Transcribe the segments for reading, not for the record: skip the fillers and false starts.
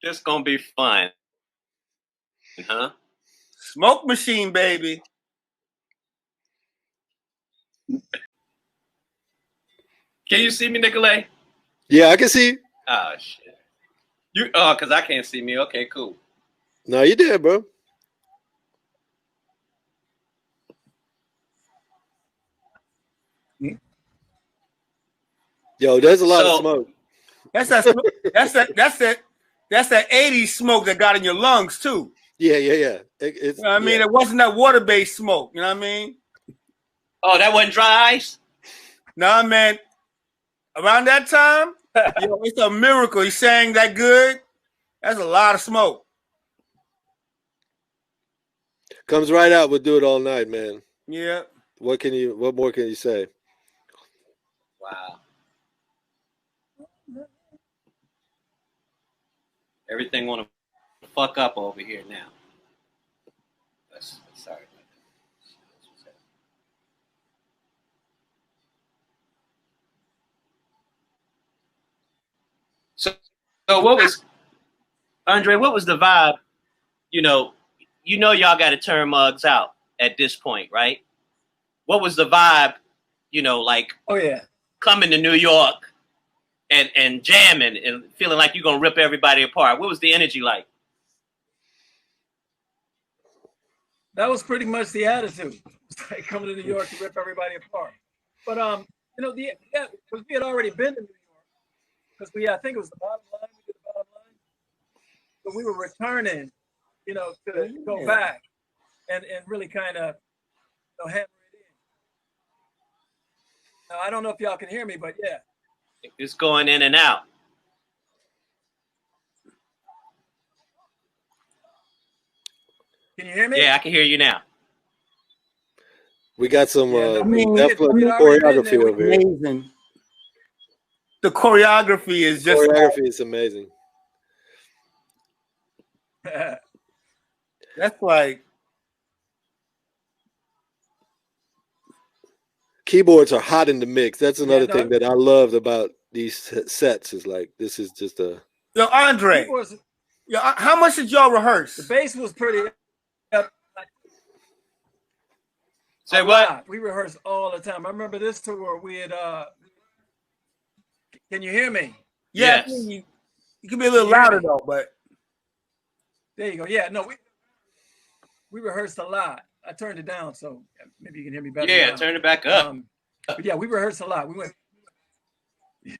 It's gonna be fun, huh? Smoke machine, baby. Can you see me, Nicolay? Yeah, I can see. Oh shit. Because I can't see me. Okay, cool. No, you did, bro. Yo, there's a lot of smoke. That's that 80s smoke that got in your lungs too. Yeah. You know what I mean? It wasn't that water-based smoke. You know what I mean? Oh, that wasn't dry ice? Nah, man. Around that time, yo, it's a miracle. He sang that good. That's a lot of smoke. Comes right out. We'll do it all night, man. Yeah. What more can you say? Wow. Everything want to fuck up over here now. Sorry about that. So what was, Andre, what was the vibe? You know y'all got to turn mugs out at this point, right? What was the vibe, like, oh yeah, coming to New York and jamming and feeling like you're going to rip everybody apart? What was the energy like? That was pretty much the attitude. It's like coming to New York to rip everybody apart. But because we had already been to New York, because I think it was the bottom line. We did the bottom line, so we were returning, to go back and really kind of hammer it in. Now I don't know if y'all can hear me, but yeah, it's going in and out. Can you hear me? Yeah, I can hear you now. We got some choreography over here. Amazing. The choreography is just is amazing. That's like keyboards are hot in the mix. That's another thing that I loved about these sets. Is like this is just a. Yo, Andre. How much did y'all rehearse? The bass was pretty. Say what? We rehearsed all the time. I remember this tour we had. Can you hear me? Yes. You can be a little louder though, but there you go. Yeah, no, we rehearsed a lot. I turned it down, so maybe you can hear me better. Yeah, now. turn it back up. But yeah, we rehearsed a lot. We went. We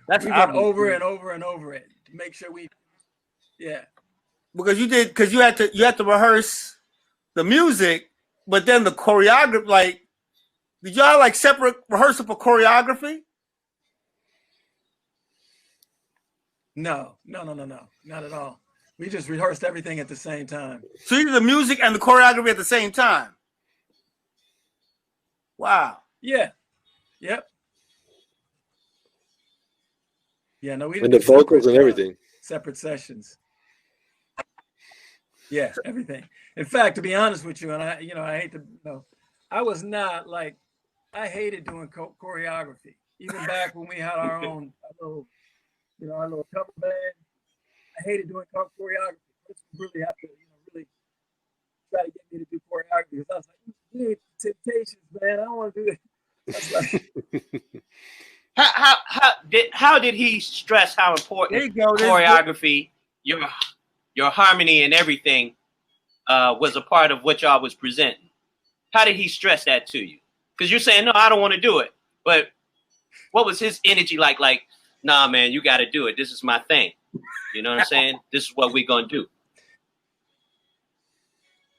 went over and over and over it to make sure we. Yeah. Because you had to rehearse the music, but then the choreography. Like, did y'all like separate rehearsal for choreography? No, not at all. We just rehearsed everything at the same time. So you did the music and the choreography at the same time. Wow. Yeah. Yep. Yeah. No, we did the vocals and everything. Separate sessions. Yeah, everything. In fact, to be honest with you, and I hate to, I was not like, I hated doing choreography. Even back when we had our own our little cover band, I hated doing choreography. This really have to, really try to get me to do choreography. Because I was like, dude, Temptations, man, I don't want to do it. Like, how did he stress how important choreography, your harmony and everything was a part of what y'all was presenting? How did he stress that to you? Because you're saying, no, I don't want to do it. But what was his energy like? Like, nah, man, you got to do it. This is my thing. You know what I'm saying? This is what we're going to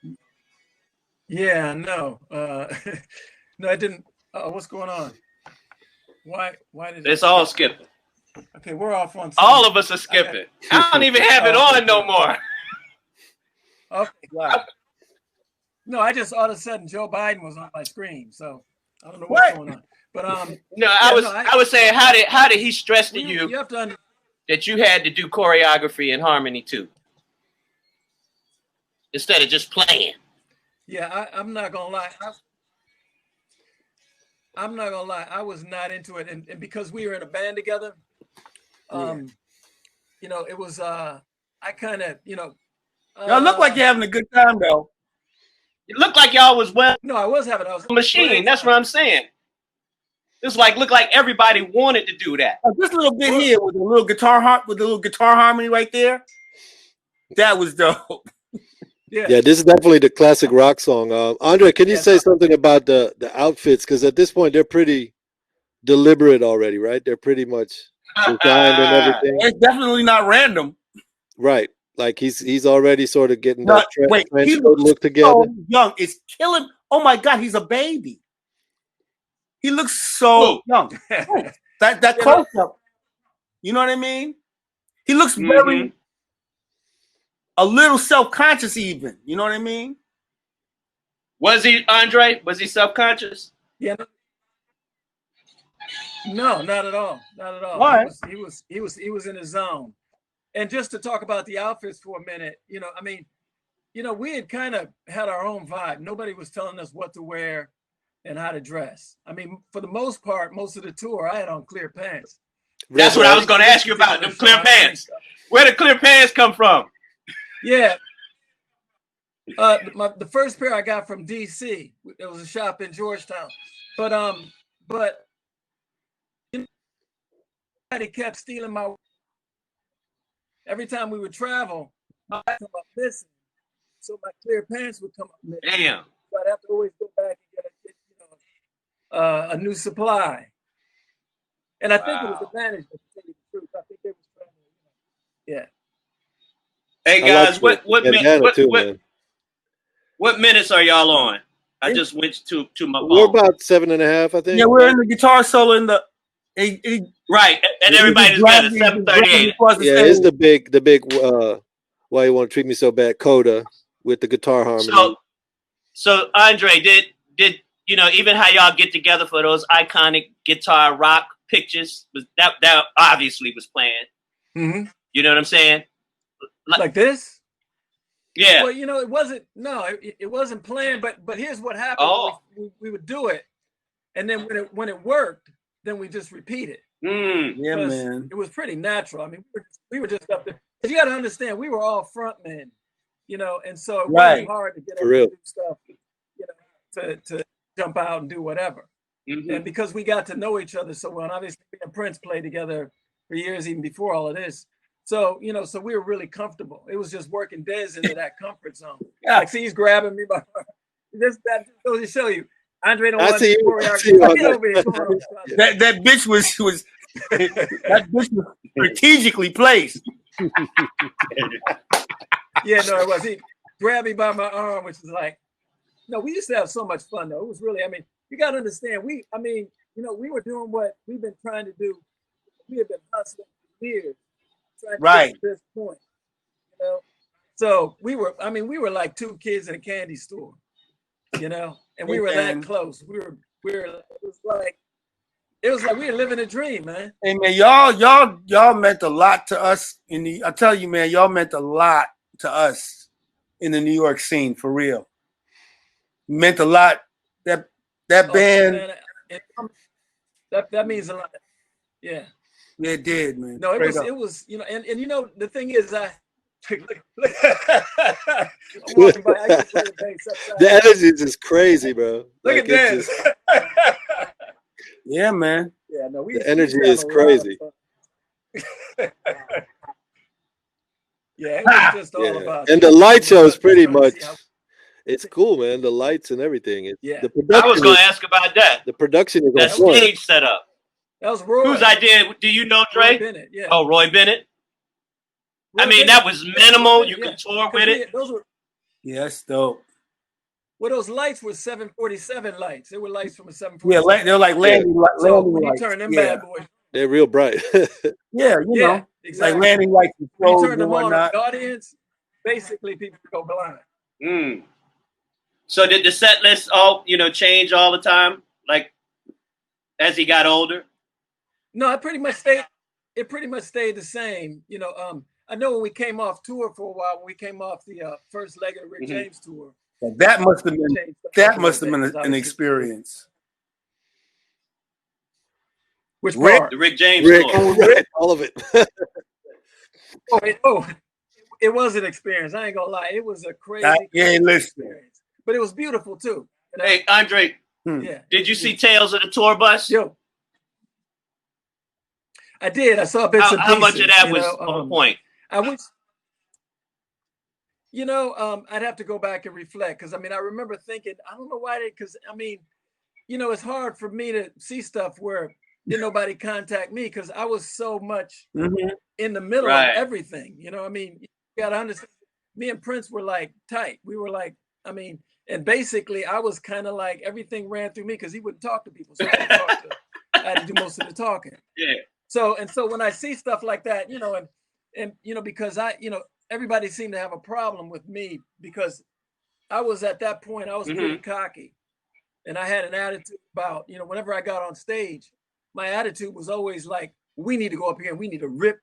do. Yeah, no. No, I didn't. What's going on? Why did it's all skipping? Okay, we're off on. All of us are skipping. I don't even have it on no more. Okay, wow. No, I just all of a sudden Joe Biden was on my screen, so I don't know what's going on. But no, I was saying, how did he stress to you have to that you had to do choreography and harmony too, instead of just playing? Yeah, I'm not gonna lie. I'm not gonna lie. I was not into it, and because we were in a band together, it was I kind of, you know. Y'all look like you're having a good time, though. It looked like y'all was well. No, I was having a machine. That's what I'm saying. It's like looked like everybody wanted to do that. This little bit here with a little guitar harmony right there. That was dope. Yeah, this is definitely the classic rock song. Andre, can you say something about the outfits? Because at this point they're pretty deliberate already, right? They're pretty much designed and everything. It's definitely not random, right? Like he's already sort of getting that trench coat look together. So young, it's killing. Oh my God, he's a baby. He looks so young. that close up. You know what I mean? He looks very a little self-conscious even. You know what I mean? Was he, Andre? Was he self-conscious? Yeah. No, not at all. Not at all. Right. He was in his zone. And just to talk about the outfits for a minute, you know, I mean, you know, we had kind of had our own vibe. Nobody was telling us what to wear and how to dress. I mean, for the most part, most of the tour, I had on clear pants. That's what I was going to ask you about, them clear pants. Where did clear pants come from? Yeah. The first pair I got from DC. It was a shop in Georgetown. But you know, somebody kept stealing my. Every time we would travel, I'd come up missing. So my clear pants would come up missing. Damn. So I'd have to always go back and get a new supply. And I think it was the management, to tell you the truth. I think they was trying to, yeah. Hey guys, what minutes are y'all on? I just went to my phone. We're about 7.5, I think. Yeah, we're in the guitar solo in the right, and everybody's got a 7:38. Yeah, it's the big why you want to treat me so bad coda with the guitar harmony. So Andre, did you know even how y'all get together for those iconic guitar rock pictures? That obviously was planned. You know what I'm saying? Like this? Yeah. Well, you know, it wasn't planned, but here's what happened. Oh. We would do it, and then when it worked, then we just repeat it. Yeah, man. It was pretty natural. I mean, we were just up there. But you got to understand, we were all front men, you know, and so it wasn't hard to get up and do stuff, you know, to jump out and do whatever. And because we got to know each other so well, and obviously me and Prince played together for years even before all of this. So, you know, so we were really comfortable. It was just working Dez into that comfort zone. Like, see, he's grabbing me by that goes to show you. Andre don't want to that bitch was that bitch was strategically placed. Yeah, no, it was. He grabbed me by my arm, which is like, no, we used to have so much fun though. It was really, I mean, you got to understand, we were doing what we've been trying to do. We have been hustling for years. Right. At this point, you know, so we were like two kids in a candy store, you know, and we were that close. We were. It was like we were living a dream, man. Hey man, y'all meant a lot to us I tell you, man, y'all meant a lot to us in the New York scene for real. Meant a lot. That band. Man, that means a lot. Yeah. Yeah, it did, man. No, it was, you know, and you know, the thing is, look. The energy is just crazy, bro. Look at this. Yeah, man. Yeah, no, the energy is crazy. Yeah, it was just all about. And the light show is pretty much. It's cool, man. The lights and everything. The production I was going to ask about that. The production is that stage setup. That was Roy. Whose idea? Do you know, Dre? Roy Bennett, yeah. Oh, Roy Bennett. I mean, that was minimal. You could tour with it. Yes, dope. Well, those lights were 747 lights. They were lights from a 747. Yeah, they're like landing lights. So when you turn them bad boys, they're real bright. Yeah, you know, exactly. Like landing lights. When you turn them on, the audience, basically people go blind. So did the set list all change all the time, like as he got older? No, it pretty much stayed. It pretty much stayed the same. You know, I know when we came off tour for a while, when we came off the first leg of the Rick James tour. That must have been an experience. Which part? The Rick James tour. All of it. It it was an experience. I ain't gonna lie. It was a crazy, experience, but it was beautiful too. You know? Hey, Andre, did you see Tales of the Tour Bus? Yo, I did. I saw bits and pieces. How much of that was on point? I wish, you know, I'd have to go back and reflect because I mean, I remember thinking, I don't know why they, because I mean, you know, it's hard for me to see stuff where didn't nobody contact me because I was so much in the middle of everything. You know, I mean, you gotta understand. Me and Prince were like tight. We were like, I mean, and basically, I was kind of like everything ran through me because he wouldn't talk to people, so I had to do most of the talking. Yeah. So when I see stuff like that, you know, and you know, because you know, everybody seemed to have a problem with me because I was at that point, I was pretty cocky, and I had an attitude about, you know, whenever I got on stage, my attitude was always like, we need to go up here and we need to rip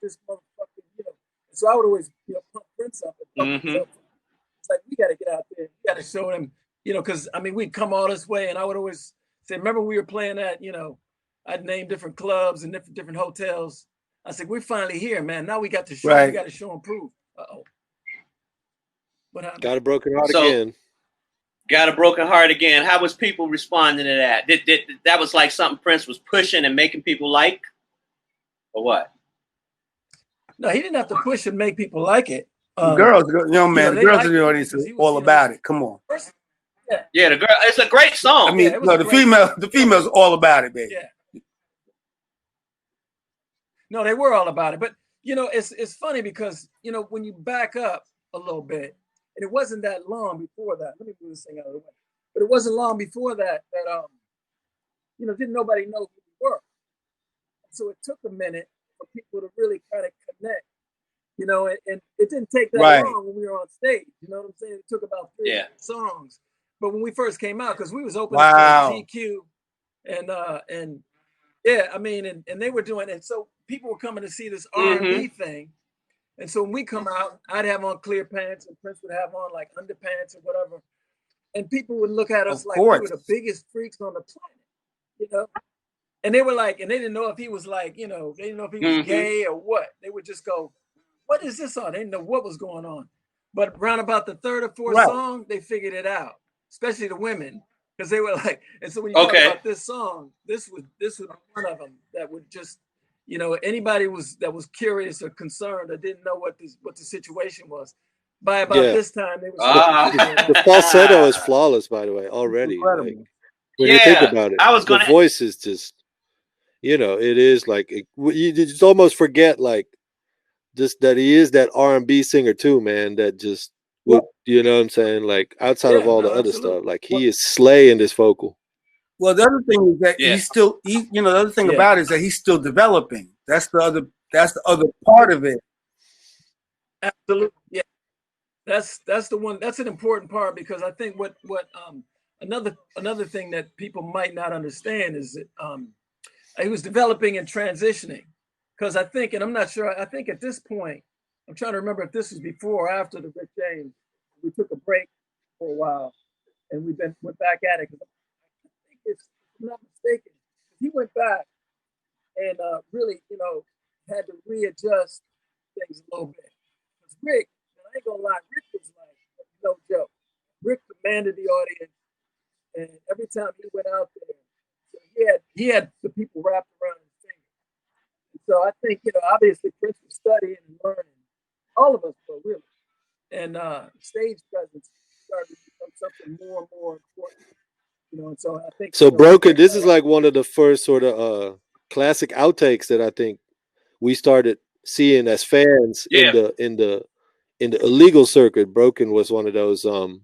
this motherfucker, you know. So I would always, you know, pump Prince up. And it's like, we got to get out there. We got to show them, you know, because, I mean, we'd come all this way. And I would always say, remember we were playing at, you know, I'd name different clubs and different hotels. I said, we're finally here, man. Now we got to show, we got to show and prove. Uh-oh. What happened? Got a broken heart again. Got a broken heart again. How was people responding to that? Did that was like something Prince was pushing and making people like, or what? No, he didn't have to push and make people like it. Girls, you know, man, the girls in the audience are all about it. Come on. Yeah, the girl. It's a great song. I mean, no, the females are all about it, baby. Yeah. No, they were all about it. But you know, it's funny because you know when you back up a little bit. And it wasn't that long before that. Let me move this thing out of the way. But it wasn't long before that you know, didn't nobody know who we were. So it took a minute for people to really kind of connect, you know, and it didn't take that long when we were on stage. You know what I'm saying? It took about 3 songs. But when we first came out, because we was opening for GQ and yeah, I mean, and they were doing it. So people were coming to see this R&B thing. And so when we come out, I'd have on clear pants and Prince would have on like underpants or whatever. And people would look at us like we were the biggest freaks on the planet, you know? And they were like, and they didn't know if he was like, you know, they didn't know if he was gay or what. They would just go, what is this on? They didn't know what was going on. But around about the third or fourth song, they figured it out, especially the women. Because they were like, and so when you talk about this song, this was one of them that would just, you know, anybody that was curious or concerned or didn't know what the situation was. By about this time, they was the falsetto is flawless, by the way, already. Like, when you think about it, the voice is just, you know, it is like you just almost forget like just that he is that R&B singer too, man. That just, you know what I'm saying? Like outside of all the other stuff, like he is slaying this vocal. Well, the other thing is that he's still, you know, the other thing about it is that he's still developing. That's the other part of it. Absolutely, yeah. That's the one. That's an important part because I think what another thing that people might not understand is that he was developing and transitioning. Because I think, and I'm not sure. I think at this point, I'm trying to remember if this was before or after the Rick James. We took a break for a while, and went back at it. If I'm not mistaken, he went back and really, you know, had to readjust things a little bit. Because Rick, I ain't gonna lie, Rick was like no joke. Rick commanded the audience, and every time he went out there, he had the people wrapped around his finger. So I think, you know, obviously Prince was studying and learning. All of us were really, and stage presence started to become something more and more important. You know, and so I think so Broken, this is like one of the first sort of classic outtakes that I think we started seeing as fans in the illegal circuit. Broken was one of those songs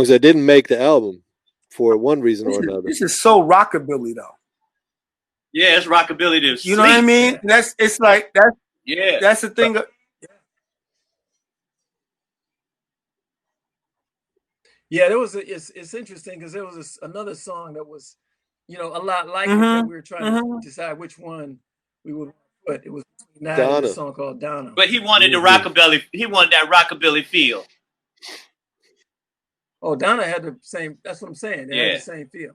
that didn't make the album for one reason or another. This is so rockabilly though. Yeah, it's rockabilly to you know what I mean? That's the thing. Yeah, there was it's interesting because there was another song that was, you know, a lot like it that we were trying to decide which one we would put. It was between that and a song called Donna. But he wanted the rockabilly. He wanted that rockabilly feel. Oh, Donna had the same. That's what I'm saying. They had the same feel.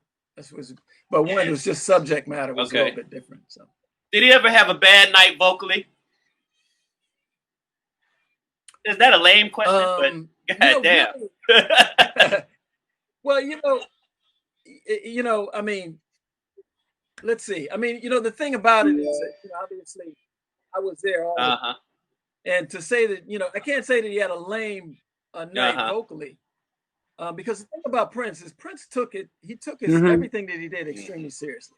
But one was just subject matter was a little bit different. So, did he ever have a bad night vocally? Is that a lame question? But goddamn. Really, well, I mean, let's see. I mean, the thing about it is that, obviously, I was there all and to say that, I can't say that he had a lame night vocally, because the thing about Prince is Prince took his everything that he did extremely seriously.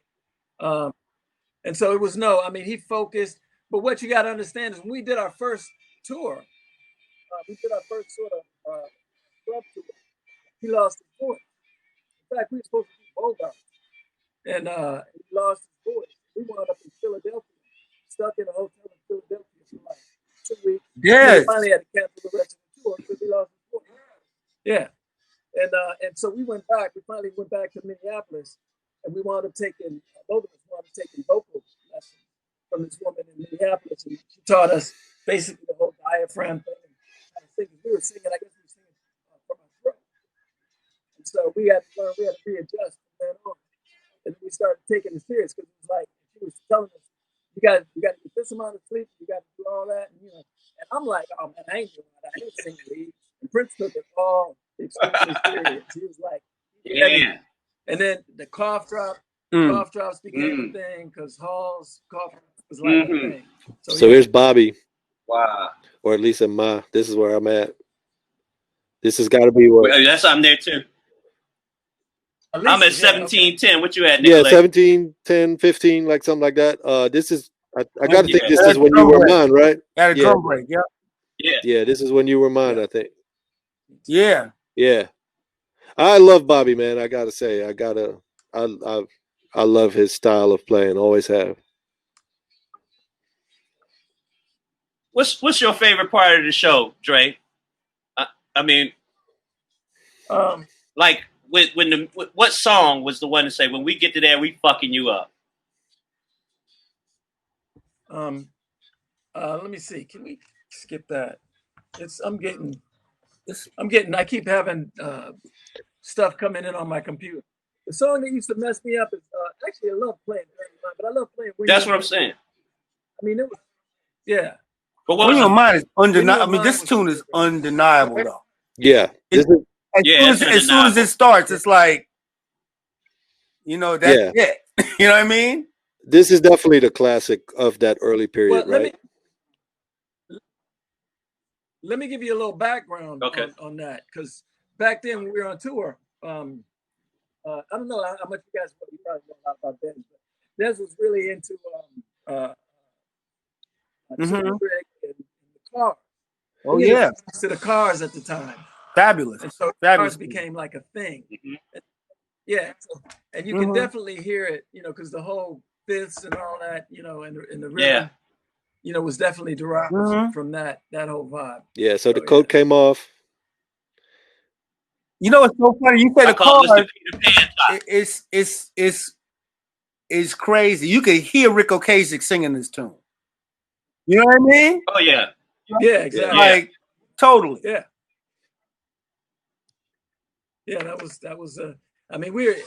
And so it was he focused. But what you got to understand is when we did our first tour, we did our first sort of club tour, he lost his voice. In fact, we were supposed to do Bogart, and he lost his voice. We wound up in Philadelphia, stuck in a hotel in Philadelphia for like 2 weeks. Yes. Finally had to cancel the rest of the tour because he lost his voice. Yeah. And so we went back. We finally went back to Minneapolis, and we wound up taking, both of us wound up taking vocal lessons from this woman in Minneapolis, and she taught us basically the whole diaphragm thing. We were singing, I guess we were singing from our throat. And so we had to learn, we had to readjust from then on. And then we started taking it serious because it was like, she was telling us, you got to get this amount of sleep, you got to do all that. And I'm like, oh man, I ain't doing that. I ain't singing lead. And Prince took it all extremely serious. He was like, yeah. And then the cough drops became a thing because Hall's cough was like a thing. So here's Bobby. Wow. Or at least in my, this is where I'm at. This has got to be what. Well, I'm there too. I'm at 17:10. What you at, Nicolay? Yeah, 17, 10, 15, like something like that. This is, I got to think this is when you were mine, right? At a drum break, yeah. Yeah, this is when you were mine, I think. Yeah. Yeah. I love Bobby, man. I got to say, I love his style of playing, always have. What's your favorite part of the show, Dre? I mean, like what song was the one to say when we get to there we fucking you up? Let me see. Can we skip that? I keep having stuff coming in on my computer. The song that used to mess me up is actually I love playing Dirty Mind, but I love playing. That's what I'm saying. I mean, it was But When Your Mind is undeniable. I mean, this tune is undeniable, though. Yeah. As soon as it starts, it's like, that's it. You know what I mean? This is definitely the classic of that early period, right? Let me give you a little background on that, because back then when we were on tour, I don't know how much you guys probably know a lot about Dez, but Dez was really into and the cars. Oh yeah, to the cars at the time. Fabulous. And so cars became like a thing. Yeah, and you can definitely hear it, because the whole fifths and all that, and the rhythm, was definitely derived from that whole vibe. Yeah, so the coat came off. It's so funny. You say the cars. It's crazy. You can hear Rick Ocasek singing this tune. You know what I mean? Oh yeah. Yeah, exactly. Like totally. Yeah. Yeah, that was. I mean, we were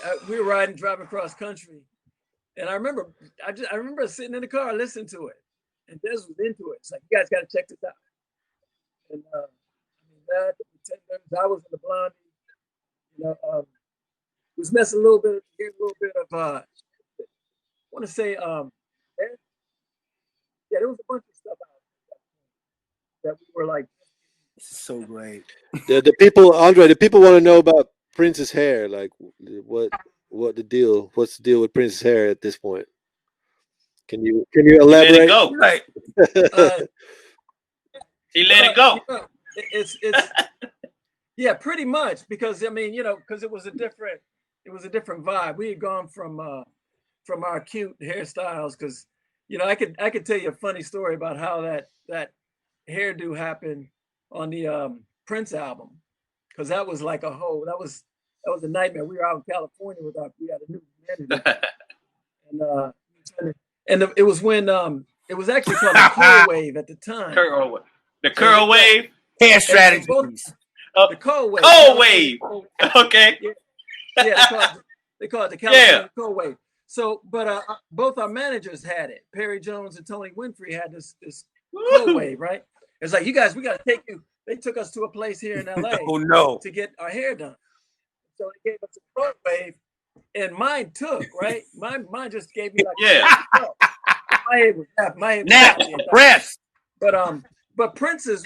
driving across country, and I remember sitting in the car listening to it, and Des was into it. It's like, you guys got to check this out. And that the Pretenders, I was in the Blondie. Was messing a little bit of I want to say there was a bunch of stuff out that we were like, this is so great. The people, Andre, the people want to know about Prince's hair. Like, what's the deal with Prince's hair at this point? Can you elaborate? Let it go. Right. He let it go. It's yeah, pretty much, because because it was a different vibe. We had gone from our cute hairstyles, because I could tell you a funny story about how that hairdo happened on the Prince album, because that was like that was a nightmare. We were out in California we had a new manager, and it was when it was actually called the curl wave at the time. The curl wave hair strategy. The curl wave. Curl wave. Okay. Yeah, they call it the California curl wave. So, but both our managers had it. Perry Jones and Tony Winfrey had this curl wave, right? It's like, you guys, we got to take you. They took us to a place here in LA to get our hair done. So they gave us a short wave, and mine took, right? Mine just gave me like my hair was rest. But Prince's,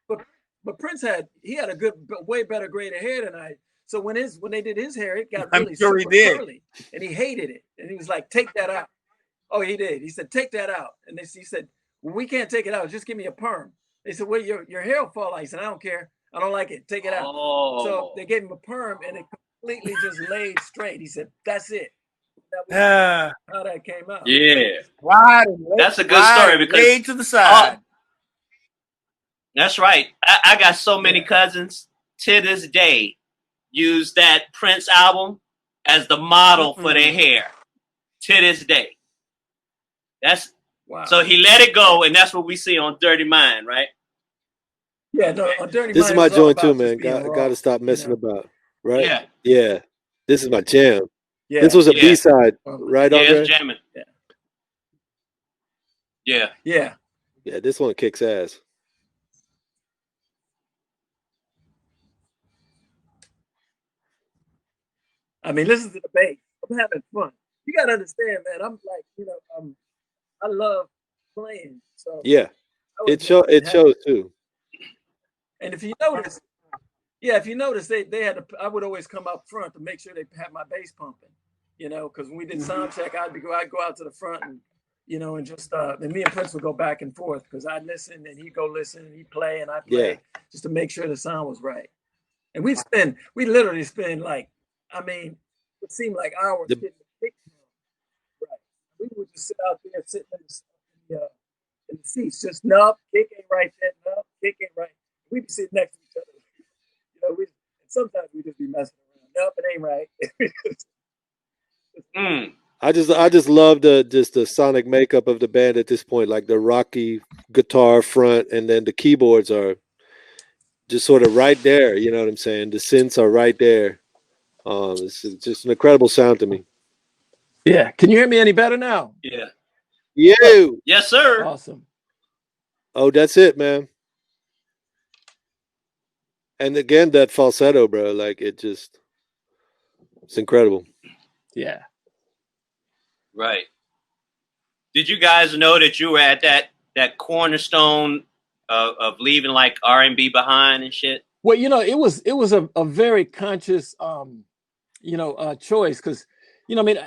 but Prince had a good, way better grade of hair than I. So when they did his hair, it got really super curly, and he hated it, and he was like, "Take that out." Oh, he did. He said, "Take that out," and he said, "Well, we can't take it out. Just give me a perm." They said, "Well, your hair will fall out." He said, "I don't care. I don't like it. Take it out." So they gave him a perm, and it completely just laid straight. He said, "That's it." That was how that came out. Yeah, right. That's a good story because laid to the side. That's right. I got so many cousins to this day use that Prince album as the model for their hair to this day. That's so he let it go, and that's what we see on Dirty Mind, right? Yeah, no, on Dirty Mind. This is my joint too, man. Got to stop messing about, right? Yeah. This is my jam. Yeah. This was a B-side, right? Yeah, it's jamming. Yeah. Yeah, this one kicks ass. I mean, listen to the bass. I'm having fun. You gotta understand, man. I'm like, I love playing. So yeah, it shows too. And if you notice, they had to. I would always come up front to make sure they had my bass pumping. Because when we did sound check, I'd go out to the front and and just and me and Prince would go back and forth because I'd listen and he'd go listen and he'd play and I'd play just to make sure the sound was right. And we literally spend like. I mean, it seemed like hours getting the kick right. We would just sit out there sitting in the seats, just kick ain't right there, kick ain't right. We'd be sitting next to each other. Sometimes we just be messing around. It ain't right. I just love the sonic makeup of the band at this point, like the rocky guitar front, and then the keyboards are just sort of right there. You know what I'm saying? The synths are right there. It's just an incredible sound to me. Yeah. Can you hear me any better now? Yeah. You. Yes, sir. Awesome. Oh, that's it, man. And again, that falsetto, bro, like it's incredible. Yeah. Right. Did you guys know that you were at that cornerstone of leaving like R&B behind and shit? Well, it was a very conscious choice because, I mean,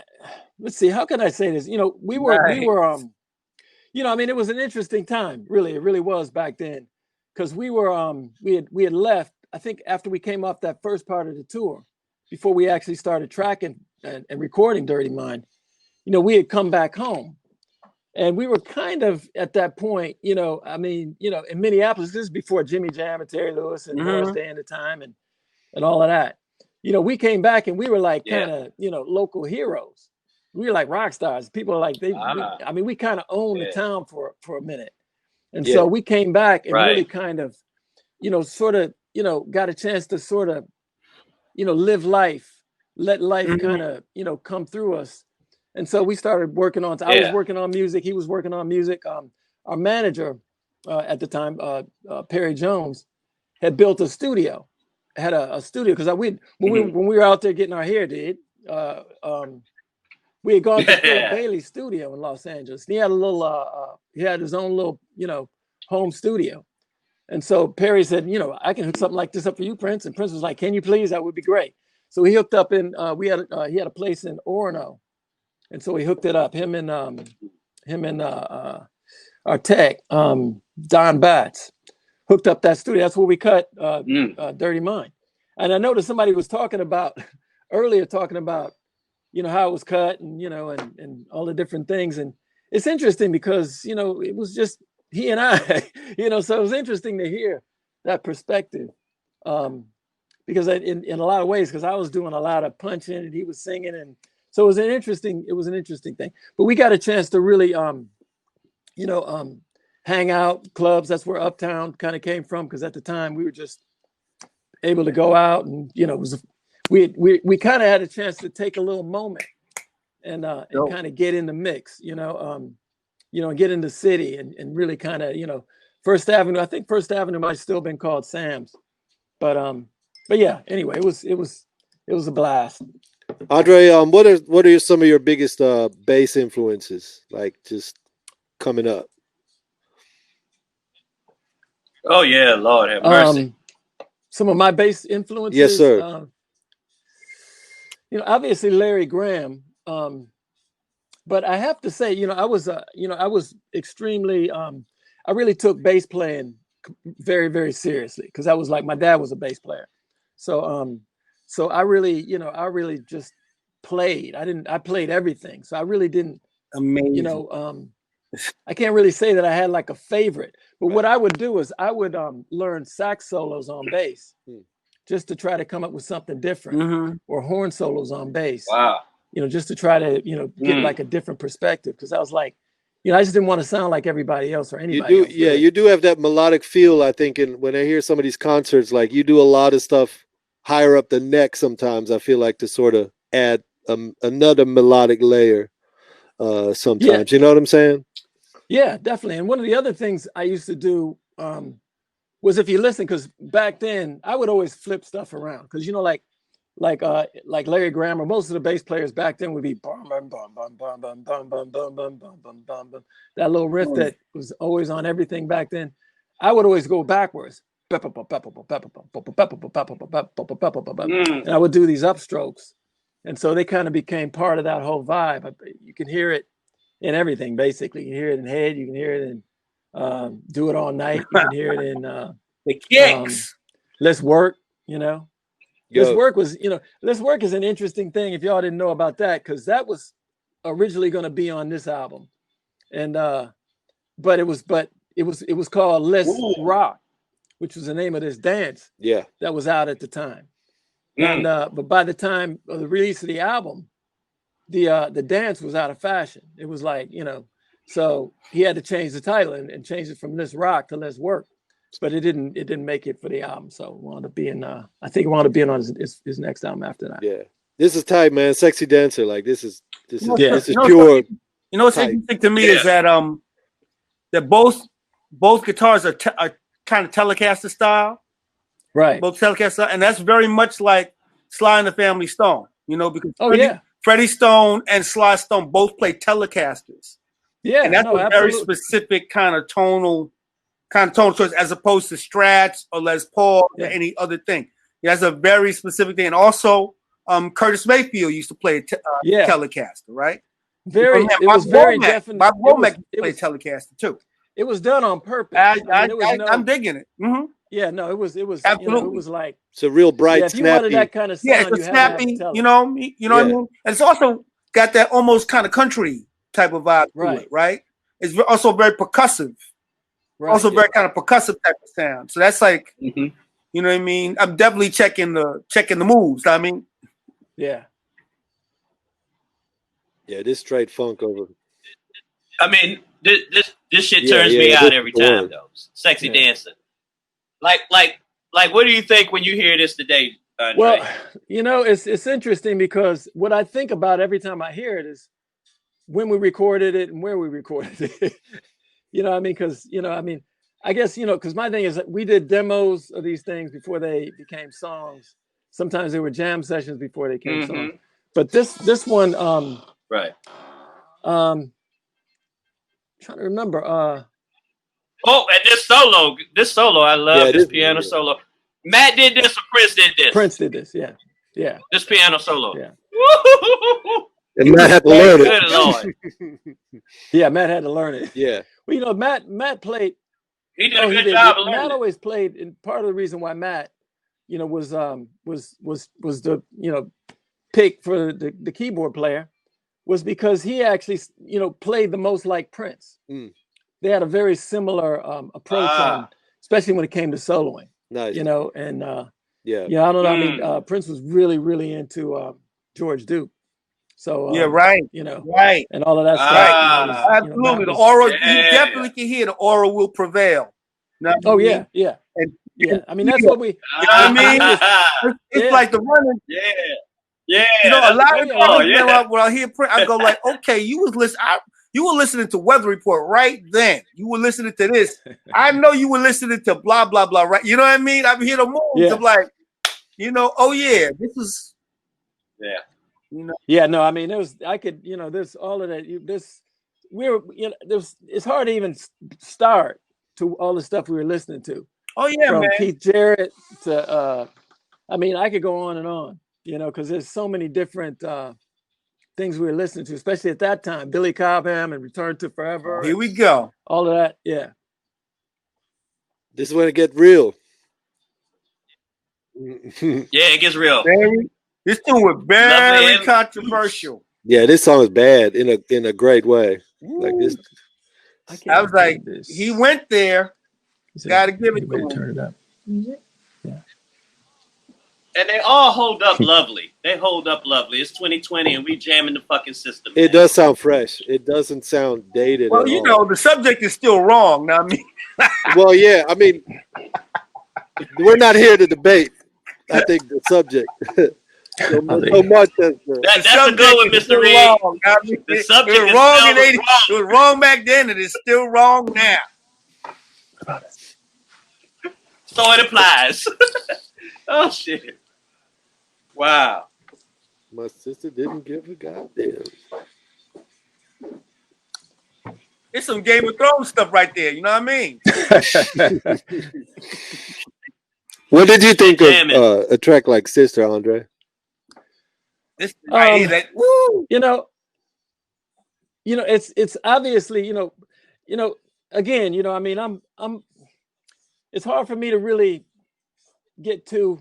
let's see, how can I say this? We were, it was an interesting time, really. It really was back then because we were, we had left, I think after we came off that first part of the tour, before we actually started tracking and recording Dirty Mind, we had come back home and we were kind of at that point, in Minneapolis, this is before Jimmy Jam and Terry Lewis and Morris Day at the time and all of that. We came back and we were like kind of, local heroes. We were like rock stars. People are like, we kind of owned the town for a minute. And so we came back and really kind of, sort of, got a chance to sort of, live life, let life kind of, come through us. And so we started working on, I was working on music. He was working on music. Our manager at the time, Perry Jones, had built a studio. Had a studio because when we were out there getting our hair did, we had gone to Phil Bailey's studio in Los Angeles. And he had a little, he had his own little, home studio. And so Perry said, I can hook something like this up for you, Prince. And Prince was like, can you please? That would be great. So he hooked up in, he had a place in Orono. And so he hooked it up. Him and our tech, Don Batts, hooked up that studio. That's where we cut Dirty Mind. And I noticed somebody was talking about earlier, how it was cut and, and all the different things. And it's interesting because, it was just he and I, so it was interesting to hear that perspective. Because in a lot of ways, because I was doing a lot of punching and he was singing. And so it was an interesting thing. But we got a chance to really, hang out, clubs. That's where Uptown kind of came from. Because at the time we were just able to go out and, it was, we kind of had a chance to take a little moment and kind of get in the mix, and get in the city and really kind of, First Avenue. I think First Avenue might still been called Sam's, but yeah. Anyway, it was a blast. Andre, what are some of your biggest bass influences, like just coming up? Oh yeah, Lord have mercy. Some of my bass influences. Yes, sir. Obviously Larry Graham. But I have to say, I was extremely. I really took bass playing very, very seriously because I was like, my dad was a bass player, so I really just played. I played everything, so I really didn't. Amazing. I can't really say that I had like a favorite, but what I would do is I would learn sax solos on bass, just to try to come up with something different, or horn solos on bass. Wow. Just to try to get like a different perspective, because I was like, I just didn't want to sound like everybody else or anybody else. Yeah, you do have that melodic feel, I think, and when I hear some of these concerts, like you do a lot of stuff higher up the neck sometimes, I feel like, to sort of add another melodic layer sometimes. Yeah. You know what I'm saying? Yeah, definitely. And one of the other things I used to do was, if you listen, because back then I would always flip stuff around, because like Larry Graham or most of the bass players back then would be bum, bum, bum, bum, bum, bum, bum, bum, bum, bum, bum, bum, bum. That little riff that was always on everything back then. I would always go backwards. And I would do these upstrokes. And so they kind of became part of that whole vibe. You can hear it in everything, basically. You can hear it in Head, you can hear it in Do It All Night, you can hear it in the kicks. Let's Work, Let's Work was, Let's Work is an interesting thing if y'all didn't know about that, because that was originally going to be on this album. And but it was called Let's Rock, which was the name of this dance that was out at the time. And but by the time of the release of the album, the dance was out of fashion. It was like, so he had to change the title and change it from Let's Rock to Let's Work. But it didn't make it for the album. So it wound up being I think it wound up being on his next album after that. Yeah. This is tight, man. Sexy Dancer. Like this is pure. What's interesting to me is that that both guitars are kind of Telecaster style. Right. Both Telecaster style, and that's very much like Sly and the Family Stone, because Freddie Stone and Sly Stone both play Telecasters. Yeah. And that's a very specific kind of tonal choice, as opposed to Strats or Les Paul or any other thing. That's a very specific thing. And also, Curtis Mayfield used to play Telecaster, right? It was very definite. Bob Womack played Telecaster too. It was done on purpose. I'm digging it. Mm-hmm. Yeah, no, it was absolutely. It was like, it's a real bright, if you snappy. wanted that kind of sound, it's snappy. What I mean? And it's also got that almost kind of country type of vibe to it, right? It's also very percussive. Right, also very kind of percussive type of sound. So that's like, you know what I mean? I'm definitely checking the moves. I mean, yeah, this straight funk over. I mean, this shit turns me out every time though. Sexy Dancing. Like, what do you think when you hear this today, André? Well, it's interesting, because what I think about every time I hear it is when we recorded it and where we recorded it. Because, I guess, because my thing is that we did demos of these things before they became songs. Sometimes they were jam sessions before they became songs. But this one, right. Trying to remember. And this solo, I love this piano solo. Matt did this, or Prince did this? Prince did this, yeah. This piano solo. Yeah. And Matt had to learn it. Good Lord. Yeah, Matt had to learn it. Yeah. Well, Matt played. He did a good job of learning. Matt always played, and part of the reason why Matt, was the pick for the keyboard player was because he actually played the most like Prince. They had a very similar approach especially when it came to soloing. Nice. And I don't know. I mean, Prince was really, really into George Duke. So right. Right, and all of that stuff. Absolutely, the aura. You definitely can hear the aura will prevail. Yeah. I mean, that's what we. You know what I mean? It's like the running. Yeah. A lot of times when I hear Prince, I go like, okay, you was listening. You were listening to Weather Report right then. You were listening to this. I know you were listening to blah, blah, blah, right? You know what I mean? I hear the moves. Yeah. I'm like, you know, oh yeah, this is. Yeah. You know. Yeah, no, I mean, I could, there's all of that. It's hard to even start to all the stuff we were listening to. Oh yeah, from man. Keith Jarrett to, I mean, I could go on and on, because there's so many different things we were listening to, especially at that time. Billy Cobham and Return to Forever. Here we go. All of that, yeah. This is when it gets real. Yeah, it gets real. This tune was very controversial. Yeah, this song is bad in a great way. Ooh. Like this. I was like, he went there. Got to give it to him. Turn it up. Yeah. And they all hold up lovely. They hold up lovely. It's 2020 and we jamming the fucking system. It does sound fresh. It doesn't sound dated. Well, you know, the subject is still wrong. Now, I mean, well, yeah, I mean, we're not here to debate. I think the subject. so much as that's a good one, Mr. Reid. I mean, the subject it was wrong in 80. It was wrong back then, and it's still wrong now. So it applies. Oh shit! Wow. My sister didn't give a goddamn. It's some Game of Thrones stuff right there. You know what I mean? What did you think of a track like Sister, Andre? This right here, that woo. It's obviously, again, I mean, I'm it's hard for me to really get too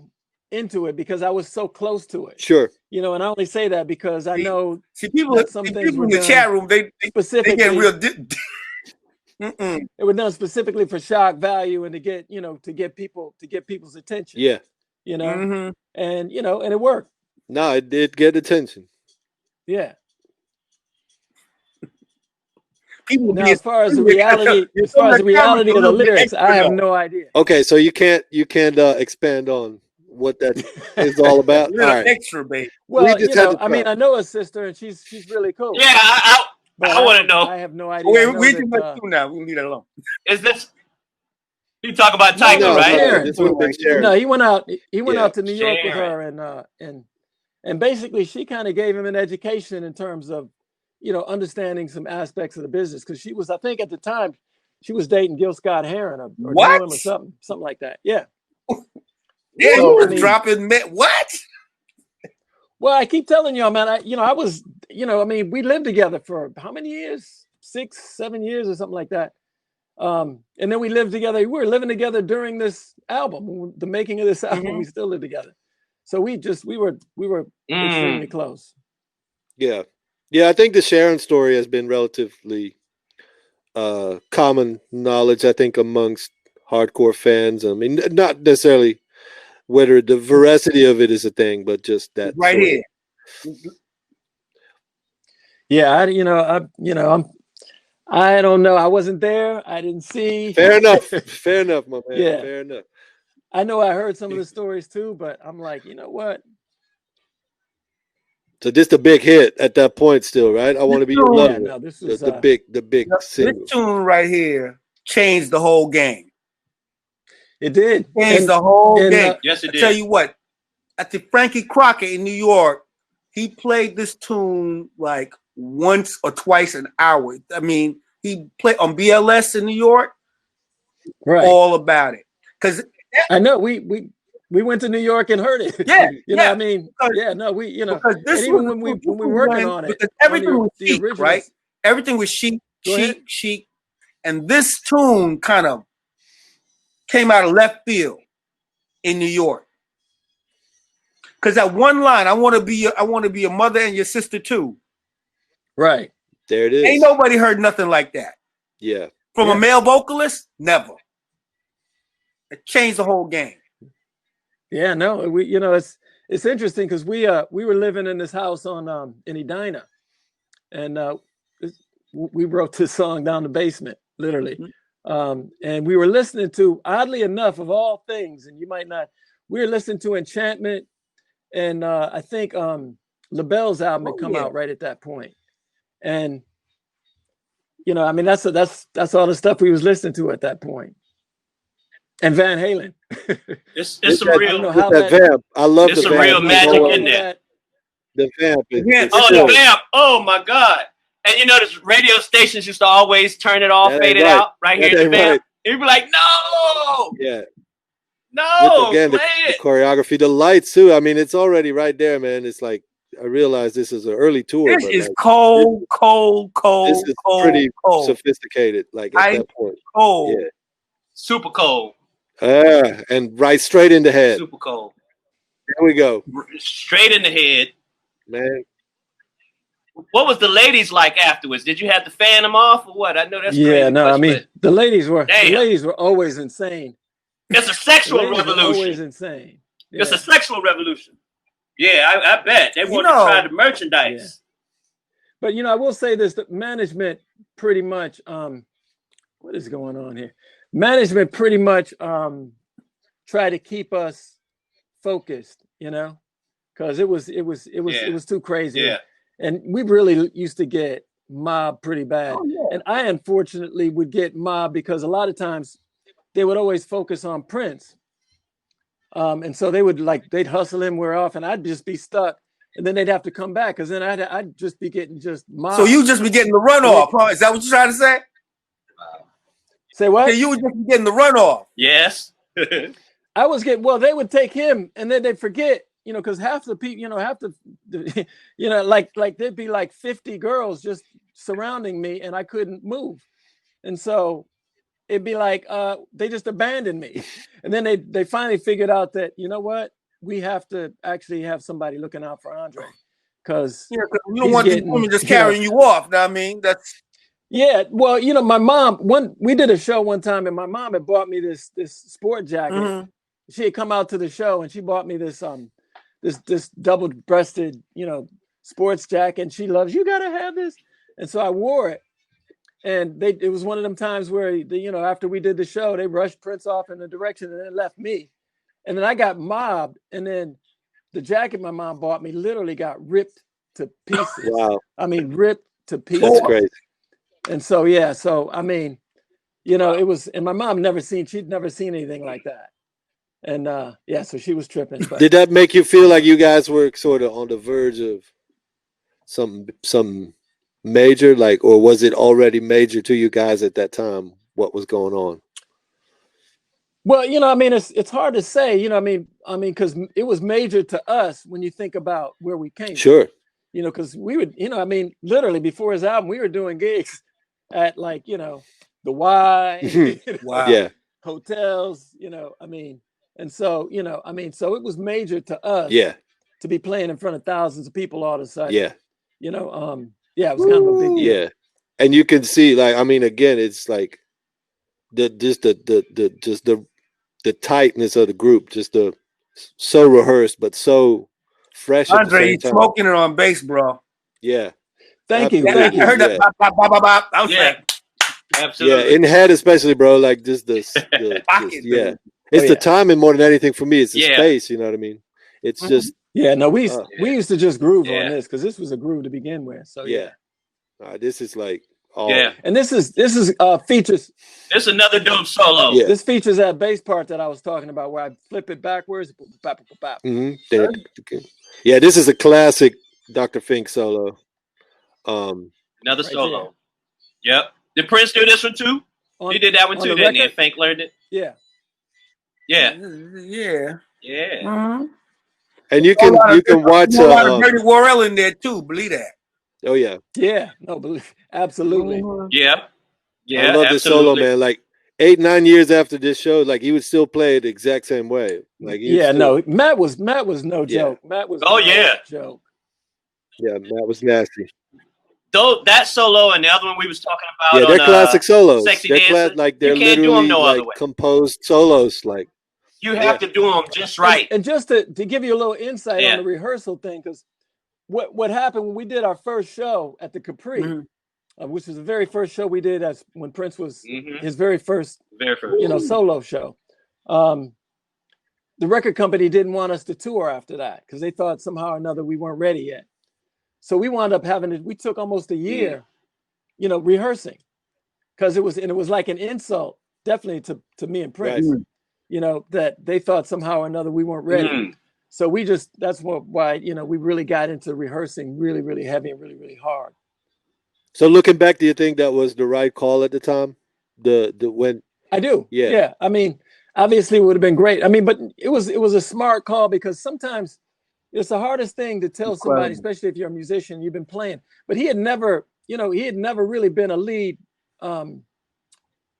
into it because I was so close to it. Sure. And I only say that because I know people in the chat room, they get real. It was done specifically for shock value and to get people's attention. Yeah. And and it worked. No, it did get attention. Yeah. Now, as far as the reality of the lyrics, I have no idea. Okay, so you can't expand on what that is all about. All right. Extra, baby. Well, I mean, I know a sister, and she's really cool. Yeah, I want to know. I have no idea. We're too much too now. We'll leave that alone. Is this? You talk about Tiger, right? No, he went out. He went out to New York with her, and basically she kind of gave him an education in terms of, understanding some aspects of the business because she was, I think, at the time, she was dating Gil Scott Heron or knew him or something like that. Yeah. Yeah, so, you were dropping what? Well, I keep telling you, man. I was, I mean, we lived together for how many years? 6-7 years or something like that. And then we lived together. We were living together during this album, the making of this album. We still lived together. So we were extremely close. Yeah. Yeah, I think the Sharon story has been relatively common knowledge, I think, amongst hardcore fans. I mean, not necessarily whether the veracity of it is a thing, but just that right story. Here. Yeah, I don't know. I wasn't there. I didn't see. Fair enough. Fair enough, my man. Yeah. Fair enough. I know I heard some of the stories too, but I'm like, you know what? So this the big hit at that point still, right? I want to be your lover. Yeah, no, this was the big single. This tune right here changed the whole game. It did. Changed the whole game. Yes, it did. I tell you what, at the Frankie Crockett in New York, he played this tune like once or twice an hour. I mean, he played on BLS in New York. Right. All about it. Because I know we went to New York and heard it. Yeah. Know what I mean? Because this even when we were working on it. Everything was chic, right? Everything was chic. And this tune kind of came out of left field in New York. Because that one line, I want to be your mother and your sister too. Right. There it is. Ain't nobody heard nothing like that. Yeah. From a male vocalist, never. It changed the whole game. Yeah, no, it's interesting because we were living in this house on in Edina, and we wrote this song down the basement, literally. And we were listening to, oddly enough, of all things, and you might not, we were listening to Enchantment, and I think LaBelle's album had come out right at that point. And you know, I mean, that's all the stuff we was listening to at that point. And Van Halen. It's some real. That vamp. I love there's the some vamp. real magic in there. The vamp. The vamp. Oh my God. And you know, the radio stations used to always turn it off, fade it out, right here. The vamp. And you'd be like, no. Yeah. No. Again, the choreography, the lights too. I mean, it's already right there, man. It's like, I realize this is an early tour. This is cold. This is pretty sophisticated, like at that point. Cold. Yeah. Super cold. And right straight in the head. Super cold. There we go. Straight in the head. Man. What was the ladies like afterwards? Did you have to fan them off or what? I know that's crazy. No, I mean, the ladies were always insane. It's a sexual revolution. Always insane. Yeah. It's a sexual revolution. Yeah, I bet. They want to try the merchandise. Yeah. But, you know, I will say this, that management pretty much, what is going on here? Management pretty much try to keep us focused, you know, because it was too crazy. Yeah. And we really used to get mobbed pretty bad. Oh, yeah. And I unfortunately would get mobbed because a lot of times they would always focus on Prince. And so they'd hustle him, we're off, and I'd just be stuck. And then they'd have to come back because then I'd just be getting just mobbed. So you just be getting the runoff, huh? Is that what you're trying to say? Say what? Yeah, you would just be getting the runoff. Yes. I was getting, well, they would take him and then they'd forget, you know, because half the people, you know, you know, like there'd be like 50 girls just surrounding me and I couldn't move. And so it'd be like, they just abandoned me. And then they finally figured out that, you know what, we have to actually have somebody looking out for André. Because you don't want these women just carrying you off. Know what I mean? Yeah, well, you know, my mom, we did a show one time and my mom had bought me this sport jacket. Mm-hmm. She had come out to the show and she bought me this this double-breasted, you know, sports jacket, and she loves, you gotta have this. And so I wore it. And it was one of them times where, you know, after we did the show, they rushed Prince off in a direction and then left me. And then I got mobbed. And then the jacket my mom bought me literally got ripped to pieces. Wow. I mean, ripped to pieces. That's crazy. And so, yeah, so, I mean, you know, it was, and my mom she'd never seen anything like that. And yeah, so she was tripping. But. Did that make you feel like you guys were sort of on the verge of some major, like, or was it already major to you guys at that time? What was going on? Well, you know, I mean, it's hard to say, you know, I mean, because it was major to us when you think about where we came. Sure. From. You know, because we would, you know, I mean, literally before his album, we were doing gigs at like, you know, the Y, you know, wow, yeah, hotels, you know, I mean, and so, you know, I mean, so it was major to us, yeah, to be playing in front of thousands of people all of a sudden, yeah, you know, yeah, it was kind of a big deal. Yeah, and you can see, like, I mean, again, it's like the tightness of the group, just so rehearsed but so fresh. André, you smoking it on bass, bro. Yeah. Thank you. I heard that bop, bop, bop, bop, bop. I was like, absolutely. Yeah, in head especially, bro. Like just the yeah. It's the timing more than anything for me. It's the space, you know what I mean? It's just no, we used to just groove on this because this was a groove to begin with. So this is like and this is features. This is another dope solo. Yeah. This features that bass part that I was talking about where I flip it backwards. Yeah, this is a classic Dr. Fink solo. Another solo. There. Yep. Did Prince do this one too? He did that one too, didn't he? Fink learned it. Yeah. Yeah. Yeah. Yeah. Mm-hmm. And you can watch a lot of Dirty Worrell in there too. Believe that. Oh yeah. Yeah. No, absolutely. Yeah. Yeah. I love this solo, man. Like 8-9 years after this show, like he would still play it the exact same way. Like no, Matt was no joke. Matt was no joke. Yeah, Matt was nasty. Though that solo and the other one we was talking about, they're classic solos. Sexy they're Dancing, they're you can't do them no other way. Composed solos, like you have to do them just right. And just to give you a little insight on the rehearsal thing, because what happened when we did our first show at the Capri, which was the very first show we did when Prince was his very first solo show. The record company didn't want us to tour after that because they thought somehow or another we weren't ready yet. So we wound up we took almost a year, rehearsing because it was like an insult, definitely to me and Prince. Right. You know, that they thought somehow or another we weren't ready. Mm. So that's why, you know, we really got into rehearsing really, really heavy and really, really hard. So looking back, do you think that was the right call at the time? When I do. Yeah. Yeah. I mean, obviously it would have been great. I mean, but it was a smart call, because sometimes it's the hardest thing to tell somebody, especially if you're a musician, you've been playing. But he had never really been a lead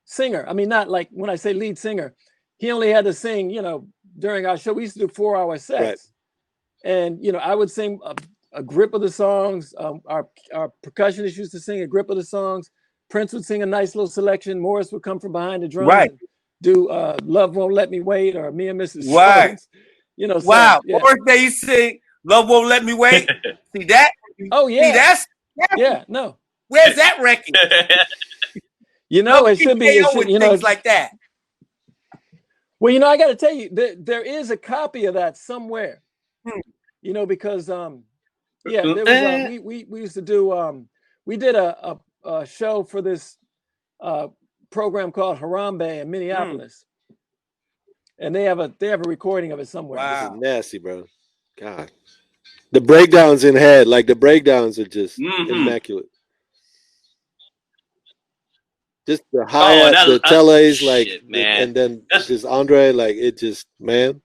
singer. I mean, not like when I say lead singer, he only had to sing, you know, during our show. We used to do 4-hour sets. Right. And, you know, I would sing a grip of the songs. Our percussionist used to sing a grip of the songs. Prince would sing a nice little selection. Morris would come from behind the drums. Right. And do Love Won't Let Me Wait, or Me and Mrs. Right. Jones. You know, Wow. So, yeah. Morris Day you sing Love Won't Let Me Wait. See that? Oh, yeah. See, Yeah, no. where's that record? You know, it should be, with you know, things like that. well, you know, I got to tell you, there is a copy of that somewhere. You know, because there was we used to do we did a show for this program called Harambe in Minneapolis, and they have a recording of it somewhere. Wow. This is nasty, bro. God, the breakdowns in head, like the breakdowns are just immaculate. Just the hi-hat, the teles, like, man. and then just André, like, it just, man,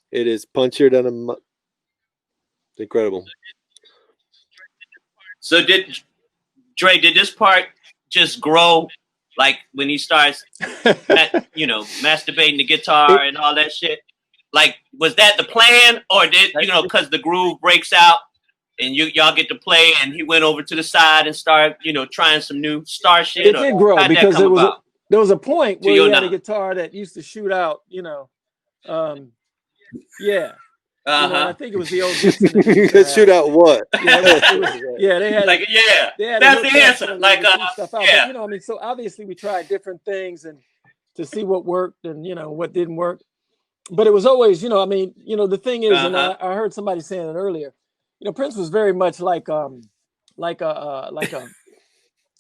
it is punchier than a. Incredible. So did this part just grow, like when he starts, you know, masturbating the guitar and all that shit? Like, was that the plan, or did, you know, because the groove breaks out and y'all get to play, and he went over to the side and started, you know, trying some new star shit? It did grow, because there was a point where he had a guitar that used to shoot out, you know, yeah. You know, I think it was the old Dixon. Shoot out what? Yeah, they had, like, yeah, they had that's the answer. Like, stuff out. But, you know, I mean, so obviously we tried different things and to see what worked and, you know, what didn't work. But it was always, you know, I mean, you know, the thing is, and I heard somebody saying it earlier, you know, Prince was very much like a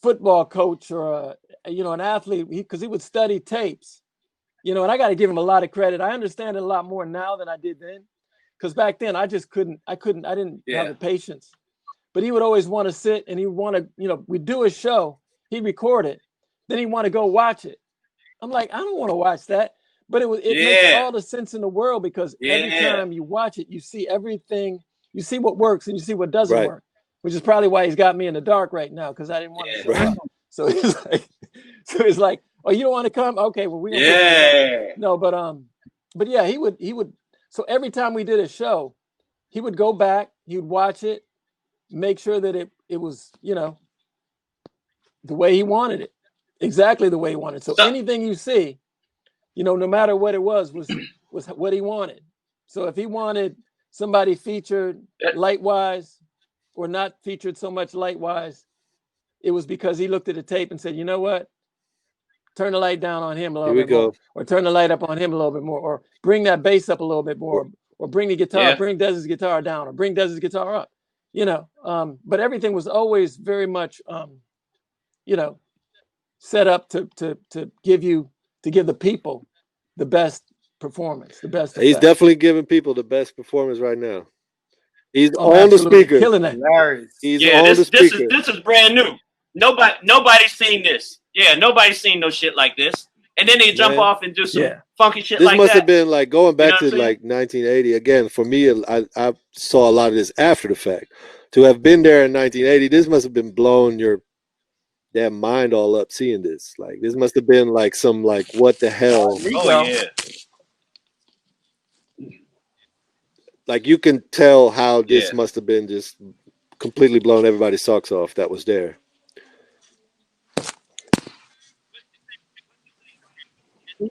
football coach or you know, an athlete, because he would study tapes, you know, and I got to give him a lot of credit. I understand it a lot more now than I did then. Because back then I just couldn't have the patience. But he would always want to sit, and he would want to, you know, we'd do a show, he'd record it, then he'd want to go watch it. I'm like, I don't want to watch that. But it makes all the sense in the world, because every time you watch it, you see everything, you see what works and you see what doesn't work, which is probably why he's got me in the dark right now, because I didn't want to show up. So it's like, oh, you don't want to come? Okay, well, we're gonna no, but yeah, he would. So every time we did a show, he would go back, he would watch it, make sure that it was, you know, the way he wanted it, exactly the way he wanted. So anything you see, you know, no matter what it was what he wanted. So if he wanted somebody featured light-wise or not featured so much light-wise, it was because he looked at the tape and said, you know what? Turn the light down on him a little bit more, or turn the light up on him a little bit more, or bring that bass up a little bit more, or bring the guitar, bring Dez's guitar down, or bring Dez's guitar up, you know. But everything was always very much, you know, set up to give the people the best performance, the best. He's definitely giving people the best performance right now. He's on the speaker, killing it. He's on the speaker. This is brand new. Nobody's seen this. Yeah, nobody's seen no shit like this. And then they jump off and do some funky shit this like that. This must have been like going back to like 1980. Again, for me, I saw a lot of this after the fact. To have been there in 1980, this must have been blowing your damn mind all up seeing this. Like, this must have been like some, like, what the hell? Oh, yeah. Like, you can tell how this must have been just completely blowing everybody's socks off that was there.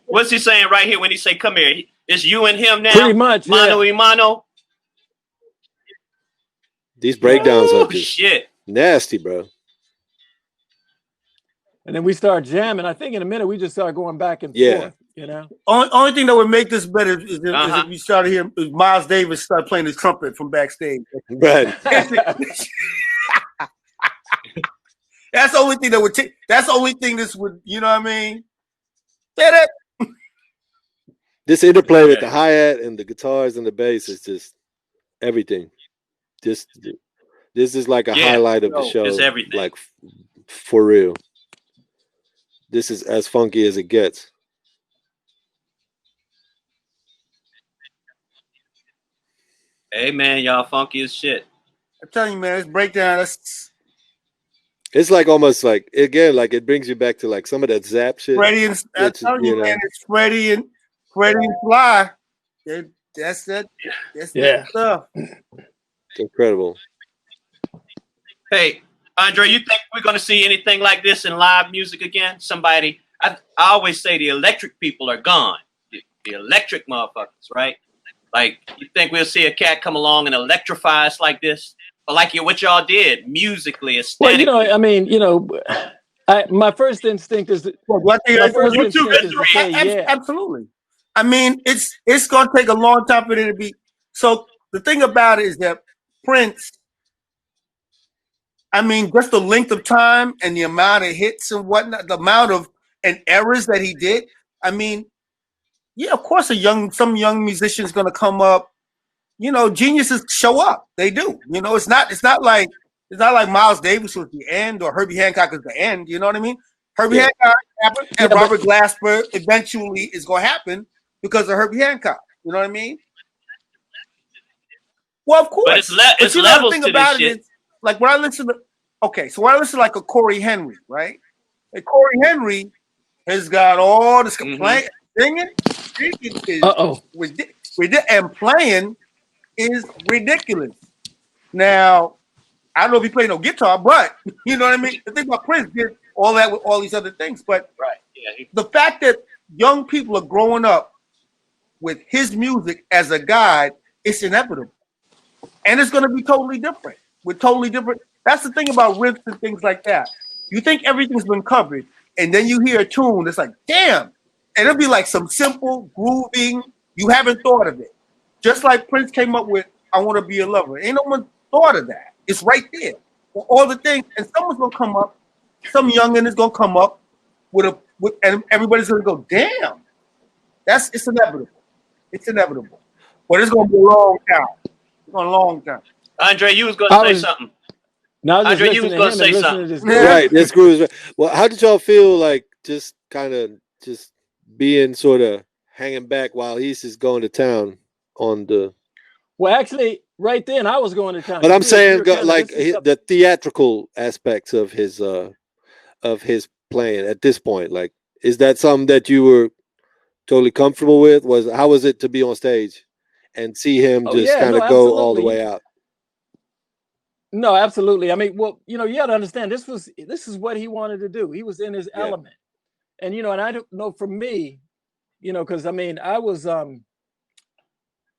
What's he saying right here when he say, come here? It's you and him now? Pretty much, mano y mano. These breakdowns are just nasty, bro. And then we start jamming. I think in a minute we just start going back and forth, you know? Only thing that would make this better is if you started hearing Miles Davis start playing his trumpet from backstage. Right. That's the only thing that would take. That's the only thing this would. You know what I mean? That it. This interplay with the hi-hat and the guitars and the bass is just everything. This is like a highlight of the show. It's everything. Like for real. This is as funky as it gets. Hey man, y'all funky as shit. I'm telling you, man, this breakdown. It's like almost like again, like it brings you back to like some of that Zap shit. Freddie and I'm telling you, man, it's Freddie and Fly. That's that. That's that stuff. It's incredible. Hey, Andre, you think we're gonna see anything like this in live music again? Somebody, I always say the electric people are gone. The electric motherfuckers, right? Like, you think we'll see a cat come along and electrify us like this? Or like what y'all did musically, aesthetically? Well, I mean, my first instinct is that. Absolutely. I mean, it's gonna take a long time for it to be. So the thing about it is that Prince, I mean, just the length of time and the amount of hits and whatnot, the amount of errors that he did. I mean, yeah, of course, some young musician's gonna come up. You know, geniuses show up. They do. You know, it's not like Miles Davis was the end or Herbie Hancock is the end. You know what I mean? Herbie Hancock happened, and Robert Glasper eventually is gonna happen because of Herbie Hancock. You know what I mean? Well, of course. But it's levels to this shit. Is, like when I listen to like a Corey Henry, right? Like Corey Henry has got all this singing is and playing is ridiculous. Now, I don't know if he played no guitar, but you know what I mean? The thing about Prince did all that with all these other things. But the fact that young people are growing up with his music as a guide, it's inevitable. And it's going to be totally different. We're totally different. That's the thing about riffs and things like that. You think everything's been covered, and then you hear a tune that's like, damn. And it'll be like some simple grooving. You haven't thought of it. Just like Prince came up with I Want to Be a Lover. Ain't no one thought of that. It's right there. All the things. And someone's going to come up. Some youngin' is going to come up and everybody's going to go, damn. It's inevitable. It's inevitable. But it's going to be a long time. It's going to be a long time. Andre, you was going to say something. No, Andre, you was going to say something. Right. This groove is right. Well, how did y'all feel like just kind of just being sort of hanging back while he's just going to town on the... Well, actually, right then I was going to town. But I'm saying like the theatrical aspects of his playing at this point. Like, is that something that you were totally comfortable with? How was it to be on stage and see him kind of go all the way out? No, absolutely. I mean, well, you got to understand this is what he wanted to do. He was in his element. And and I don't know, for me, because I mean, I was I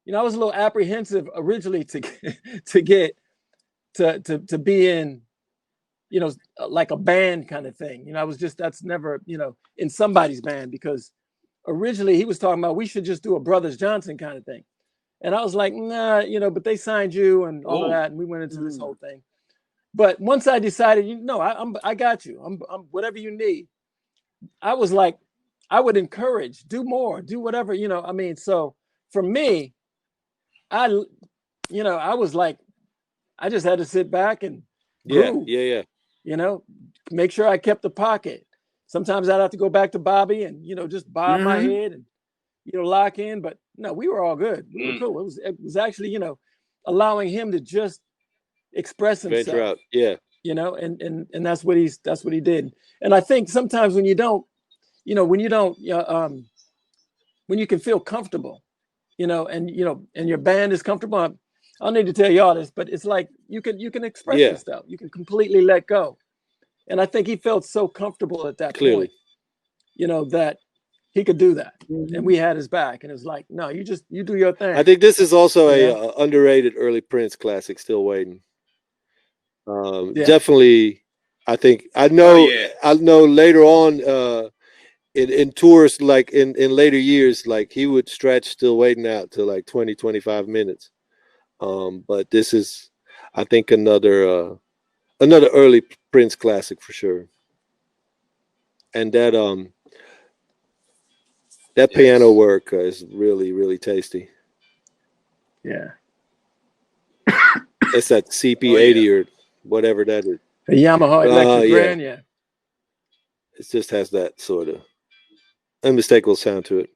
was a little apprehensive originally to get to be in, like a band kind of thing. That's never, in somebody's band, because originally he was talking about we should just do a Brothers Johnson kind of thing. And I was like, nah, but they signed you and all of that. And we went into this whole thing. But once I decided, I got you. I'm whatever you need. I was like, I would encourage, do more, do whatever, I mean, so for me, I was like, I just had to sit back and groove, make sure I kept the pocket. Sometimes I'd have to go back to Bobby and, just bob my head and, lock in. But no, we were all good. We were cool. It was actually, allowing him to just express himself. Venture out. Yeah. And that's what he did. And I think sometimes when you can feel comfortable, and your band is comfortable. I don't need to tell you all this, but it's like you can express yourself. You can completely let go. And I think he felt so comfortable at that point, that he could do that. And we had his back. And it's like, no, you do your thing. I think this is also a underrated early Prince classic, Still Waiting. Definitely, I think I know later on in tours, like in later years, like he would stretch Still Waiting out to like 20-25 minutes. But this is, I think, another early Prince classic for sure. And that that piano work is really, really tasty. Yeah. It's that CP80 or whatever that is. A Yamaha electric grand, yeah. It just has that sort of unmistakable sound to it.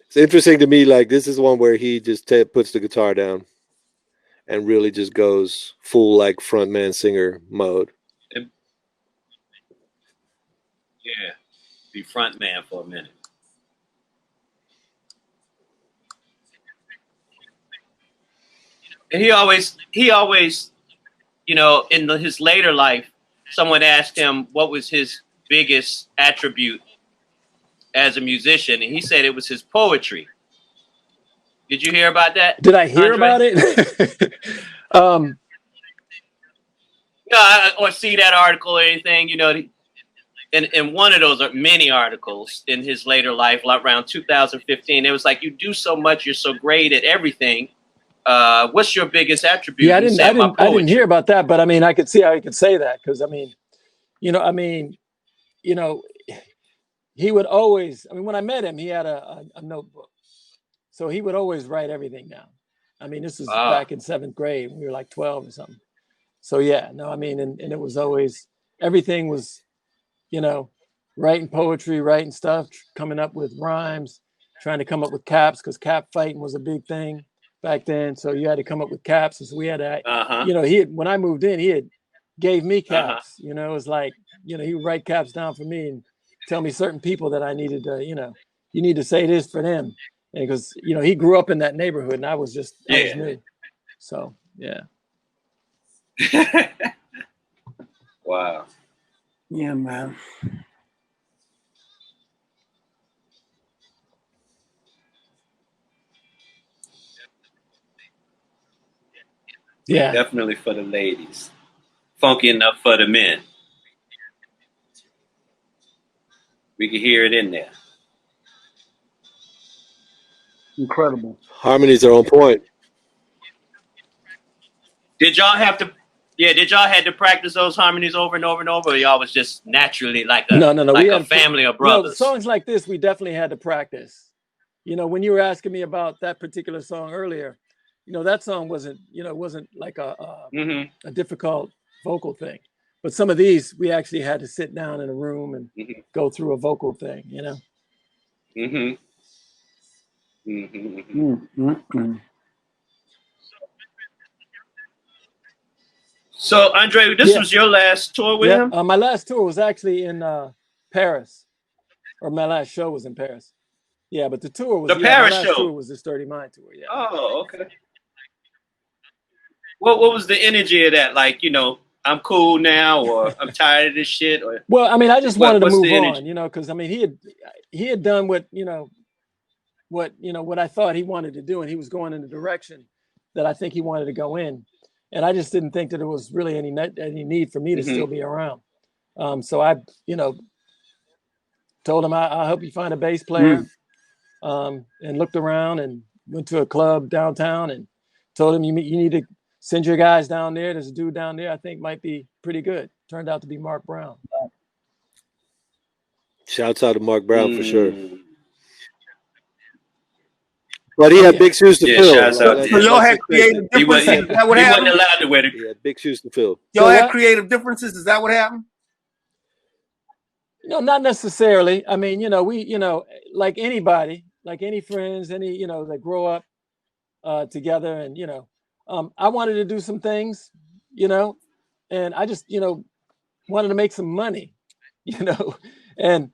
It's interesting to me, like this is one where he just puts the guitar down and really just goes full like frontman singer mode. Yeah, be frontman for a minute. And he always, you know, in his later life, someone asked him what was his biggest attribute as a musician, and he said it was his poetry. Did you hear about that? Did I hear about it? No, or see that article or anything, you know. In one of those many articles in his later life, like around 2015, it was like, you do so much, you're so great at everything. What's your biggest attribute? Yeah, I didn't hear about that, but I mean, I could see how he could say that, because I mean, you know, he would always. I mean, when I met him, he had a notebook, so he would always write everything down. I mean, this was back in 7th grade. We were like 12 or something. So yeah, no, I mean, and it was always, everything was, you know, writing poetry, writing stuff, coming up with rhymes, trying to come up with caps, because cap fighting was a big thing back then. So you had to come up with caps. So we had to, you know, when I moved in, he had gave me caps. You know, it was like, you know, he would write caps down for me and tell me certain people that I needed to, you know, you need to say this for them. And because, you know, he grew up in that neighborhood and I was just, I was new. So, yeah. Wow. Yeah, man. Yeah. Definitely for the ladies. Funky enough for the men. We can hear it in there. Incredible. Harmonies are on point. Did y'all have to? Yeah, did y'all had to practice those harmonies over and over and over, or y'all was just naturally like a like a family of brothers? You know, songs like this, we definitely had to practice. You know, when you were asking me about that particular song earlier, you know, that song wasn't, you know, wasn't like a difficult vocal thing. But some of these, we actually had to sit down in a room and go through a vocal thing, you know? So, Andre, this was your last tour with him? My last tour was actually in Paris, or my last show was in Paris. Yeah, but the tour was Paris show. Tour was the Sturdy Mind tour. Yeah. Oh, okay. What was the energy of that? Like, you know, I'm cool now, or I'm tired of this shit, or well, I mean, I just wanted to move on, you know, because I mean, he had done what I thought he wanted to do, and he was going in the direction that I think he wanted to go in. And I just didn't think that there was really any need for me to still be around. So I, you know, told him I'll help you find a bass player, and looked around and went to a club downtown and told him you need to send your guys down there. There's a dude down there I think might be pretty good. Turned out to be Mark Brown. Shouts out to Mark Brown for sure. But he had big shoes to fill. So y'all had creative differences. Is that what happened? He wasn't allowed to wear He had big shoes to fill. Y'all had creative differences. Is that what happened? No, not necessarily. I mean, you know, like anybody, like any friends, you know, that grow up together, and you know, I wanted to do some things, you know, and I just, you know, wanted to make some money, you know, and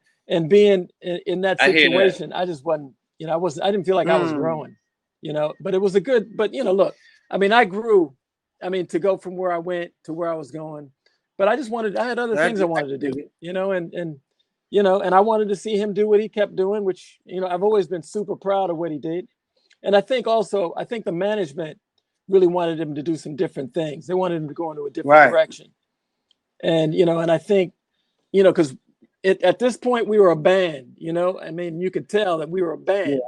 being in that situation, I just wasn't. You know, I didn't feel like I was growing, you know, but it was but you know, look, I mean, I grew, I mean, to go from where I went to where I was going, but I had other things I wanted to do, you know, and you know, and I wanted to see him do what he kept doing, which, you know, I've always been super proud of what he did. And I think the management really wanted him to do some different things. They wanted him to go into a different direction. And, you know, and I think, you know, because at this point we were a band, you know, I mean, you could tell that we were a band,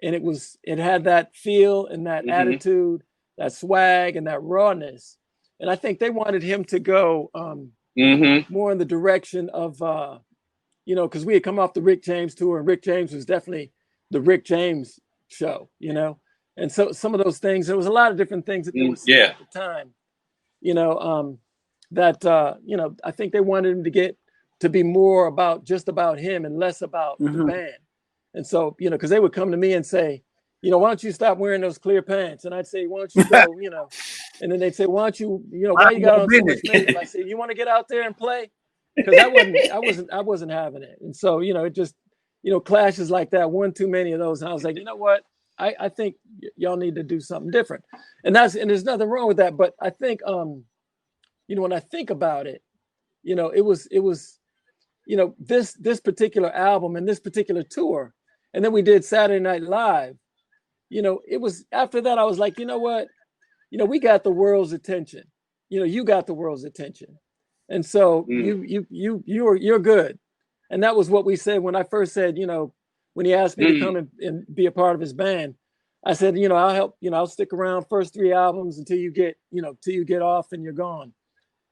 and it had that feel and that attitude that swag and that rawness. And I think they wanted him to go more in the direction of, you know, because we had come off the Rick James tour, and Rick James was definitely the Rick James show, you know. And so some of those things, there was a lot of different things that they were saying at the time, you know, you know, I think they wanted him to get to be more about just about him and less about the band. And so, you know, because they would come to me and say, you know, why don't you stop wearing those clear pants? And I'd say, why don't you go, you know, and then they'd say, why don't you, you know, why you got on so much makeup? I said, you want to get out there and play? Because I wasn't having it. And so, you know, it just, you know, clashes like that, one too many of those. And I was like, you know what? I think y'all need to do something different. And there's nothing wrong with that. But I think, you know, when I think about it, you know, it was, you know, this particular album and this particular tour, and then we did Saturday Night Live. You know, it was after that, I was like, you know what? You know, we got the world's attention. You know, you got the world's attention. And so you're good. And that was what we said when I first said, you know, when he asked me to come and be a part of his band, I said, you know, I'll help, you know, I'll stick around first 3 albums until you get, you know, till you get off and you're gone.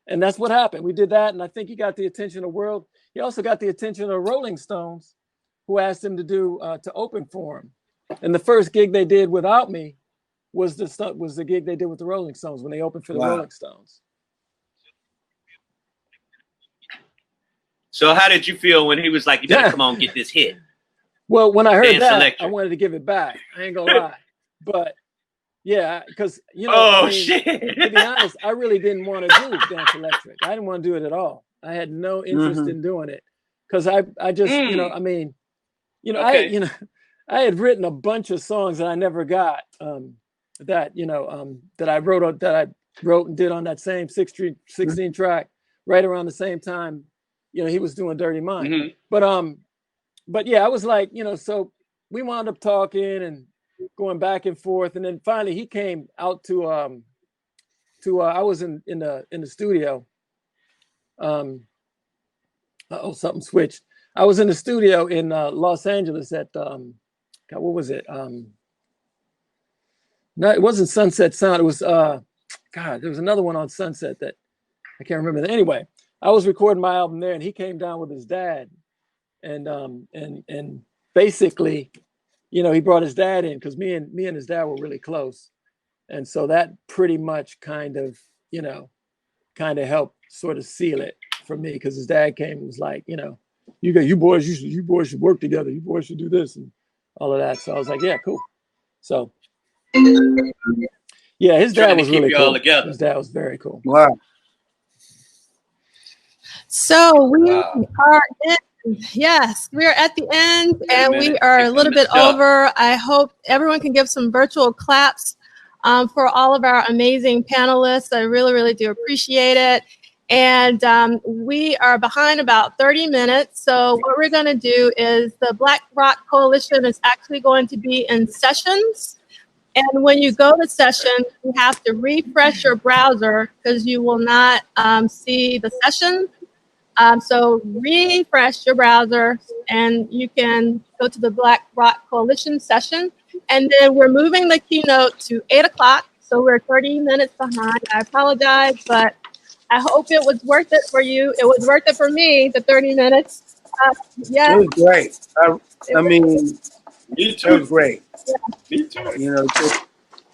And that's what happened. We did that. And I think he got the attention of the world. He also got the attention of Rolling Stones, who asked him to do, to open for him. And the first gig they did without me was the gig they did with the Rolling Stones when they opened for the Rolling Stones. So how did you feel when he was like, you better come on, get this hit? Well, when I heard Dance that, Electric. I wanted to give it back. I ain't gonna lie. But yeah, because, you know, shit. To be honest, I really didn't want to do Dance Electric. I didn't want to do it at all. I had no interest in doing it. Because I just, you know, I mean, you know, I had written a bunch of songs that I never got that I wrote and did on that same 16 track right around the same time, you know, he was doing Dirty Mind. But yeah, I was like, you know, so we wound up talking and going back and forth, and then finally he came out to I was in the studio. Something switched. I was in the studio in Los Angeles at God, what was it? No, it wasn't Sunset Sound. It was God, there was another one on Sunset that I can't remember. Anyway, I was recording my album there, and he came down with his dad, and basically, you know, he brought his dad in because me and his dad were really close, and so that pretty much kind of helped sort of seal it for me, because his dad came and was like, you know, you boys should work together. You boys should do this and all of that. So I was like, yeah, cool. So yeah, his dad was really cool. His dad was very cool. Wow. So we are yes, we are at the end, and we are a little bit over. I hope everyone can give some virtual claps for all of our amazing panelists. I really, really do appreciate it. And we are behind about 30 minutes. So what we're going to do is the Black Rock Coalition is actually going to be in sessions. And when you go to session, you have to refresh your browser because you will not see the session. So refresh your browser and you can go to the Black Rock Coalition session. And then we're moving the keynote to 8 o'clock. So we're 30 minutes behind. I apologize, but I hope it was worth it for you. It was worth it for me, the 30 minutes. Yeah. It was great. I mean, me too. It was great. Yeah. Me too. You know,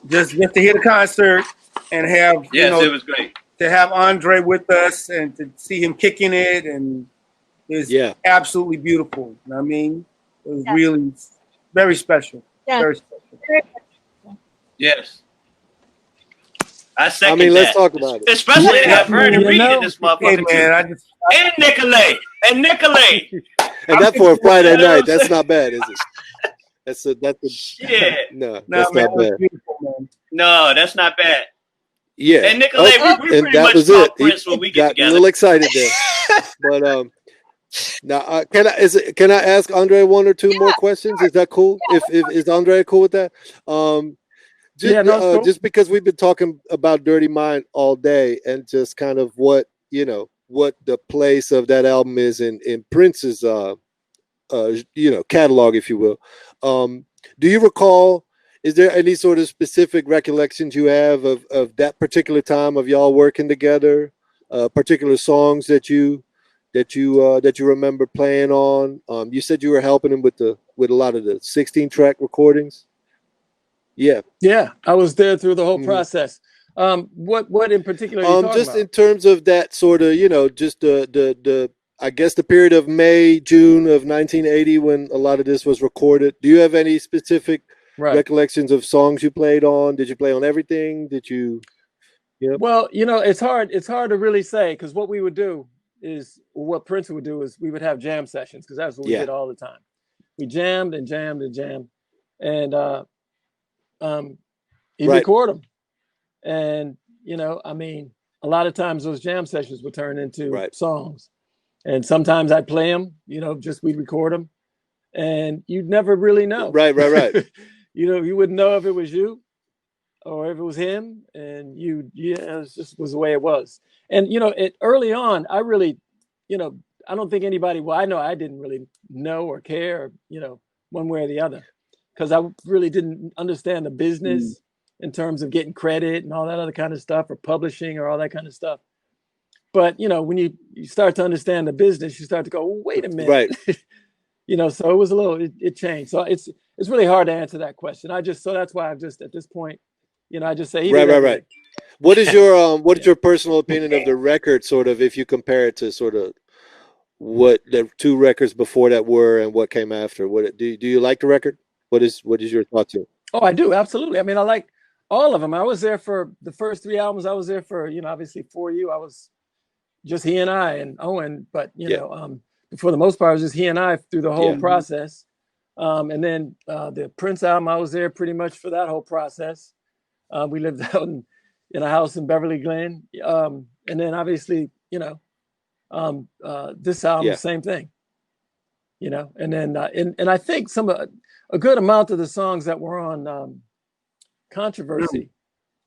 just to hear the concert and have, yes, you know, it was great. To have Andre with us and to see him kicking it, and it's absolutely beautiful. I mean, it was really very special. Yes. Very special. Yes. I second mean, let's that. talk about it. Especially to have Vernon Reid in this motherfucker. Hey, man, and Nicolay. And that for a Friday night, that's not bad, is it? That's a no, that's man, not bad. Man. No, that's not bad. Yeah. And Nicolay, we pretty that much talk Prince when we get together. Got a little excited there. But now can I ask Andre one or two more questions? Is that cool? If is Andre cool with that? Just because we've been talking about Dirty Mind all day, and just kind of what the place of that album is in Prince's catalog, if you will. Do you recall is there any sort of specific recollections you have of that particular time of y'all working together? Particular songs that you remember playing on? You said you were helping him with a lot of the 16-track recordings. Yeah, I was there through the whole process. What in particular are you talking just about? in terms of that sort of, just the I guess the period of May, June of 1980 when a lot of this was recorded. Do you have any specific recollections of songs you played on? Did you play on everything? Did you? Yeah. Well, it's hard to really say, because what we would do is, what Prince would do is we would have jam sessions, because that's what we did all the time. We jammed and jammed and jammed, and he'd record them. And, I mean, a lot of times those jam sessions would turn into songs. And sometimes I'd play them, just we'd record them. And you'd never really know. Right. You wouldn't know if it was you or if it was him. And it just was the way it was. And, early on, I really, I don't think anybody, I know I didn't really know or care, one way or the other. Because I really didn't understand the business in terms of getting credit and all that other kind of stuff, or publishing or all that kind of stuff. But, when you start to understand the business, you start to go, well, wait a minute. Right. So it was a little, it changed. So it's really hard to answer that question. So that's why I've just, at this point, I just say, right. What is your personal opinion of the record, sort of, if you compare it to sort of what the two records before that were and what came after? Do you like the record? What is your thoughts here? Oh, I do. Absolutely. I mean, I like all of them. I was there for the first 3 albums. I was there for, obviously For You. I was just he and I and Owen, but for the most part, it was just he and I through the whole process. And then the Prince album, I was there pretty much for that whole process. We lived out in a house in Beverly Glen. And then obviously, this album, same thing. And then and I think a good amount of the songs that were on Controversy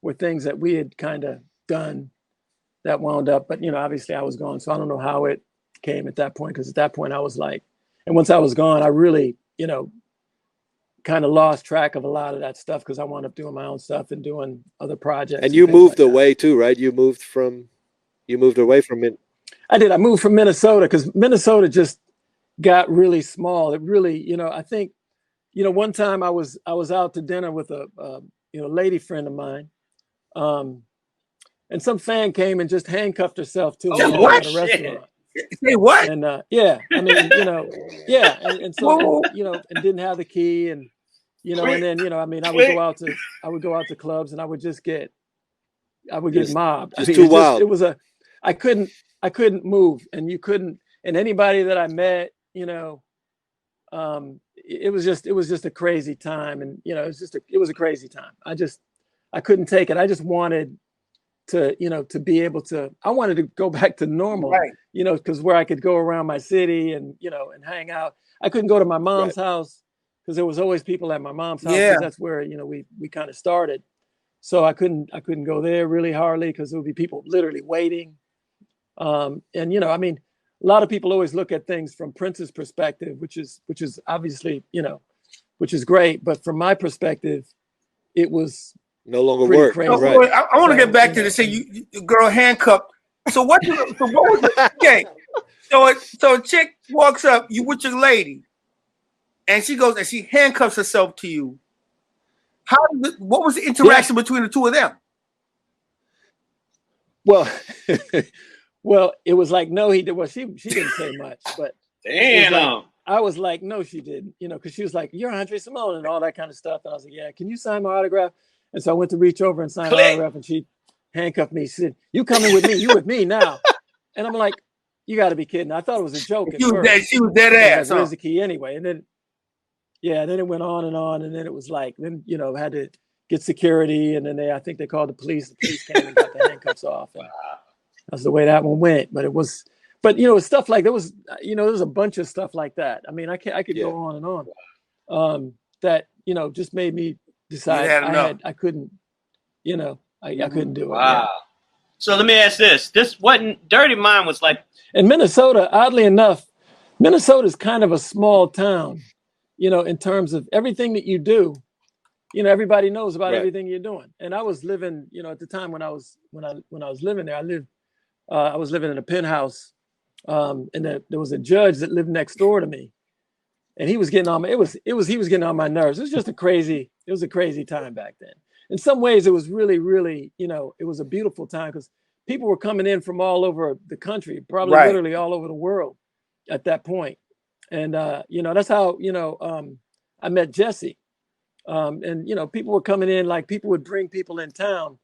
were things that we had kind of done that wound up, but obviously I was gone, so I don't know how it came at that point, because at that point I was like, and once I was gone, I really, kind of lost track of a lot of that stuff, because I wound up doing my own stuff and doing other projects. And you moved away too, right? You moved away from it. I did. I moved from Minnesota, because Minnesota just got really small. It really, I think, one time I was out to dinner with a lady friend of mine. And some fan came and just handcuffed herself to me at a restaurant. Say what? And I mean, and so and didn't have the key, and and then I mean, I would go out to clubs, and I would get mobbed. It's too wild. It was I couldn't move, and you couldn't, and anybody that I met, it was just a crazy time, and it was a crazy time. I couldn't take it. I just wanted to be able to, I wanted to go back to normal, because where I could go around my city and, and hang out. I couldn't go to my mom's house, because there was always people at my mom's house. Yeah. That's where, we kind of started. So I couldn't go there really hardly, because there would be people literally waiting. And, I mean, a lot of people always look at things from Prince's perspective, which is obviously, which is great. But from my perspective, it was no longer work. Crazy. Right. I want to get back to this. Say you girl handcuffed. So what was it? Okay. So a chick walks up, you with your lady, and she goes and she handcuffs herself to you. What was the interaction between the two of them? Well, well, it was like, no, he did. Well, she didn't say much, but damn. I was like, no, she didn't, because she was like, you're André Cymone and all that kind of stuff. And I was like, yeah, can you sign my autograph? And so I went to reach over and sign my autograph, and she handcuffed me. She said, you coming with me? You with me now? And I'm like, you got to be kidding. I thought it was a joke. She was dead ass. Where's the key anyway? And then, then it went on, and then it was like, then, had to get security. And then I think they called the police. The police came and got the handcuffs off. And that's the way that one went. But it was, stuff like, there was a bunch of stuff like that. I mean, I could go on and on. That, just made me decide I couldn't, I couldn't do it. Wow. Yeah. So let me ask this. This wasn't Dirty Mind was like. In Minnesota, oddly enough, Minnesota is kind of a small town, in terms of everything that you do. you know, everybody knows about everything you're doing. And I was living, you know, at the time when I was living there, I was living in a penthouse, and there was a judge that lived next door to me, and he was getting on my, he was getting on my nerves. It was just a crazy time back then. In some ways, it was really, really, you know, it was a beautiful time because people were coming in from all over the country, probably literally all over the world at that point. And, you know, that's how, you know, I met Jesse. And, you know, people were coming in, like people would bring people in town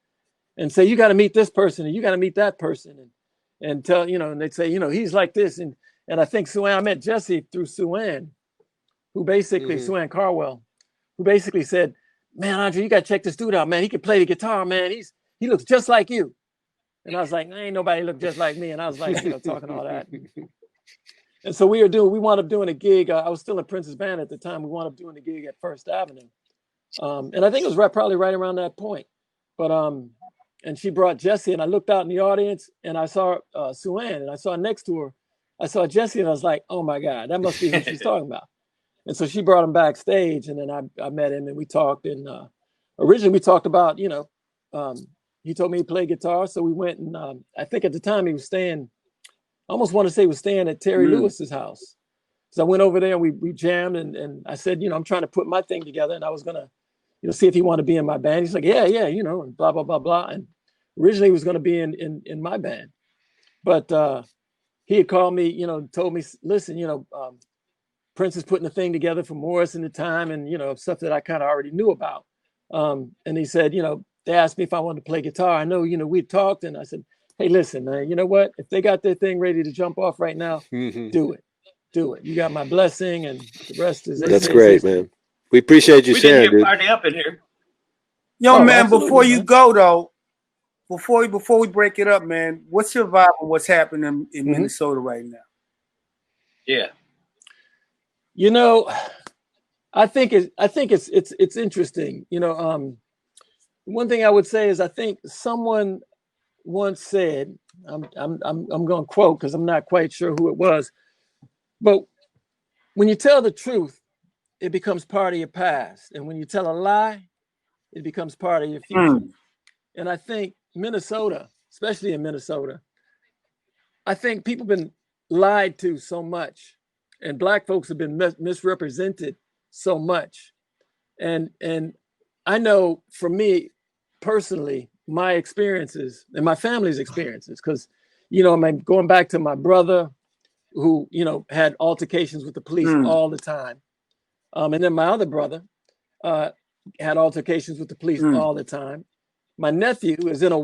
and say, you got to meet this person and you got to meet that person. And tell, you know, and they'd say, you know, he's like this. And I think I met Jesse through Suanne, who basically, Suanne Carwell, who basically said, man, André, you got to check this dude out, man. He can play the guitar, man. He looks just like you. And I was like, ain't nobody look just like me. And I was like, you know, talking all that. And so we wound up doing a gig. I was still in Prince's band at the time. We wound up doing a gig at First Avenue. And I think it was probably right around that point. But, and she brought Jesse, and I looked out in the audience and I saw Suanne, and I saw next to her, I saw Jesse, and I was like, oh my God, that must be who she's talking about. And so she brought him backstage, and then I met him and we talked. And originally we talked about, you know, he told me he played guitar. So we went and I think at the time he was staying, I almost want to say he was staying at Terry Lewis's house. So I went over there and we jammed, and I said, you know, I'm trying to put my thing together, and I was going to, you know, see if he wanted to be in my band. He's like, yeah, you know, and blah, blah, blah, blah. And originally he was going to be in my band. But he had called me, you know, told me, listen, you know, Prince is putting a thing together for Morris in the time, and, you know, stuff that I kind of already knew about. And he said, you know, they asked me if I wanted to play guitar. I know, you know, we talked, and I said, hey, listen, man, you know what? If they got their thing ready to jump off right now, do it. You got my blessing, and the rest is. That's great, man. We appreciate you sharing, dude. Party up in here. Yo, man, before you go though, before we break it up, man, what's your vibe on what's happening in Minnesota right now? Yeah. You know, I think it's interesting. You know, one thing I would say is I think someone once said, I'm going to quote because I'm not quite sure who it was, but when you tell the truth, it becomes part of your past, and when you tell a lie, it becomes part of your future. And I think Minnesota, especially in Minnesota, I think people have been lied to so much, and Black folks have been misrepresented so much. And I know for me personally, my experiences and my family's experiences, because, you know, I'm going back to my brother who, you know, had altercations with the police all the time. And then my other brother had altercations with the police all the time. My nephew is in a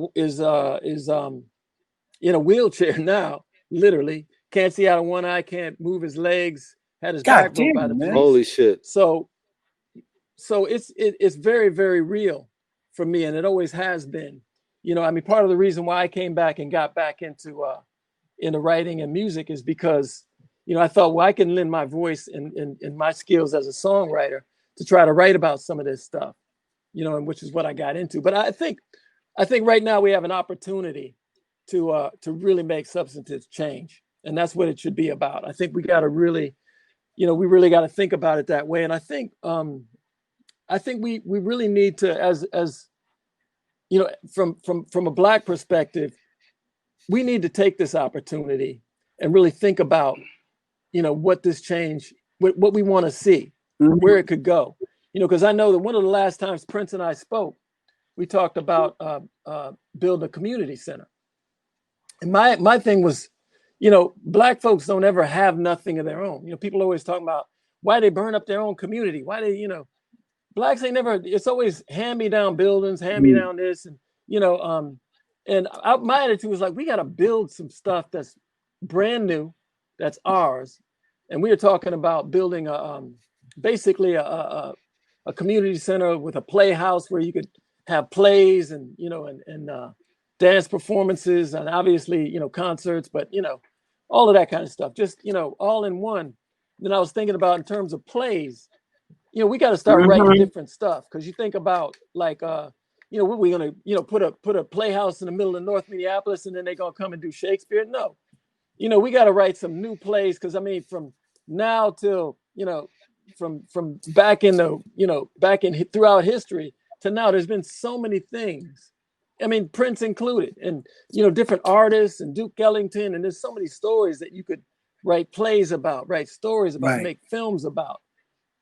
wheelchair now, literally. Can't see out of one eye, can't move his legs, had his back broke by the police. Holy shit. So it's very, very real for me, and it always has been. You know, I mean, part of the reason why I came back and got back into writing and music is because, you know, I thought, well, I can lend my voice and my skills as a songwriter to try to write about some of this stuff, you know, and which is what I got into. But I think right now we have an opportunity to really make substantive change, and that's what it should be about. I think we got to really, you know, we really got to think about it that way. And I think we really need to, as you know, from a Black perspective, we need to take this opportunity and really think about, you know, what this change, what we want to see, where it could go. You know, because I know that one of the last times Prince and I spoke, we talked about building a community center. And my thing was, you know, Black folks don't ever have nothing of their own. You know, people always talking about why they burn up their own community, why they, you know, Blacks ain't never, it's always hand-me-down buildings, hand-me-down this, and, you know, my attitude was like, we got to build some stuff that's brand new, that's ours. And we were talking about building basically a community center with a playhouse where you could have plays and, you know, and dance performances and obviously, you know, concerts, but, you know, all of that kind of stuff, just, you know, all in one. Then I was thinking about in terms of plays, you know, we got to start writing different stuff, because you think about like, you know, what we gonna, you know, put a playhouse in the middle of North Minneapolis and then they're gonna come and do Shakespeare? No, you know, we got to write some new plays, because I mean, from now till, you know, back in the throughout history to now. There's been so many things. I mean, Prince included, and different artists and Duke Ellington, and there's so many stories that you could write plays about, write stories about, make films about.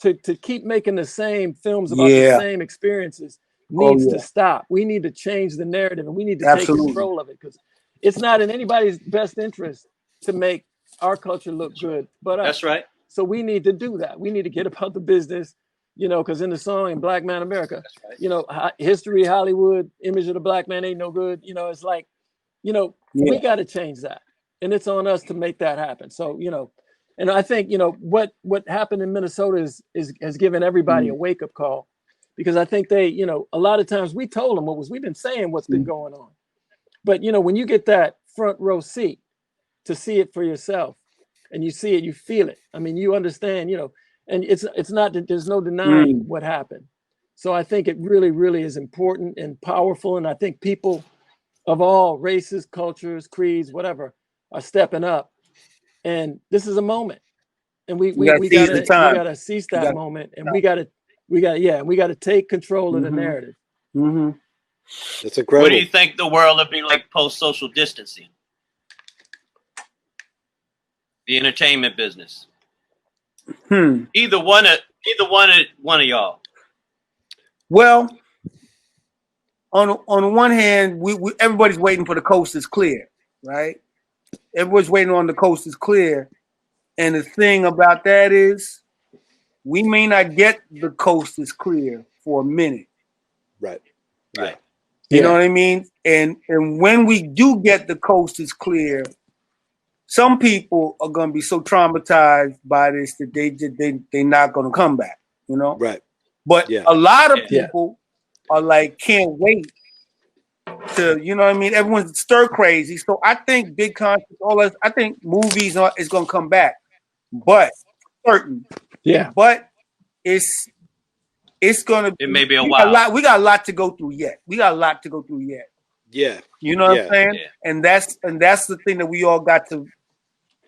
To keep making the same films about the same experiences needs to stop. We need to change the narrative, and we need to take control of it, because it's not in anybody's best interest to make our culture look good but us. That's right. So we need to do that. We need to get about the business, because in the song in Black Man America, history, Hollywood, image of the black man ain't no good. It's like, we got to change that. And it's on us to make that happen. So, and I think, what happened in Minnesota has given everybody a wake up call, because I think they, a lot of times we told them we've been saying what's been going on. But, when you get that front row seat to see it for yourself, and you see it, you feel it. I mean, you understand, and it's not that there's no denying what happened. So I think it really, really is important and powerful. And I think people of all races, cultures, creeds, whatever, are stepping up. And this is a moment. And we gotta seize that moment. And we gotta take control of the narrative. That's incredible. What do you think the world will be like post-social distancing? The entertainment business. Either one of y'all. Well, on one hand, we everybody's waiting for the coast is clear, right? Everybody's waiting on the coast is clear, and the thing about that is, we may not get the coast is clear for a minute. Right. You know what I mean? And when we do get the coast is clear, some people are going to be so traumatized by this that they're not going to come back, Right. But a lot of people are like, can't wait to, everyone's stir crazy. So I think big concerts, I think movies is going to come back, but certain. Yeah. But it's going to. It may be a while. We got a lot to go through yet. Yeah. You know what I'm saying? Yeah. And that's the thing that we all got to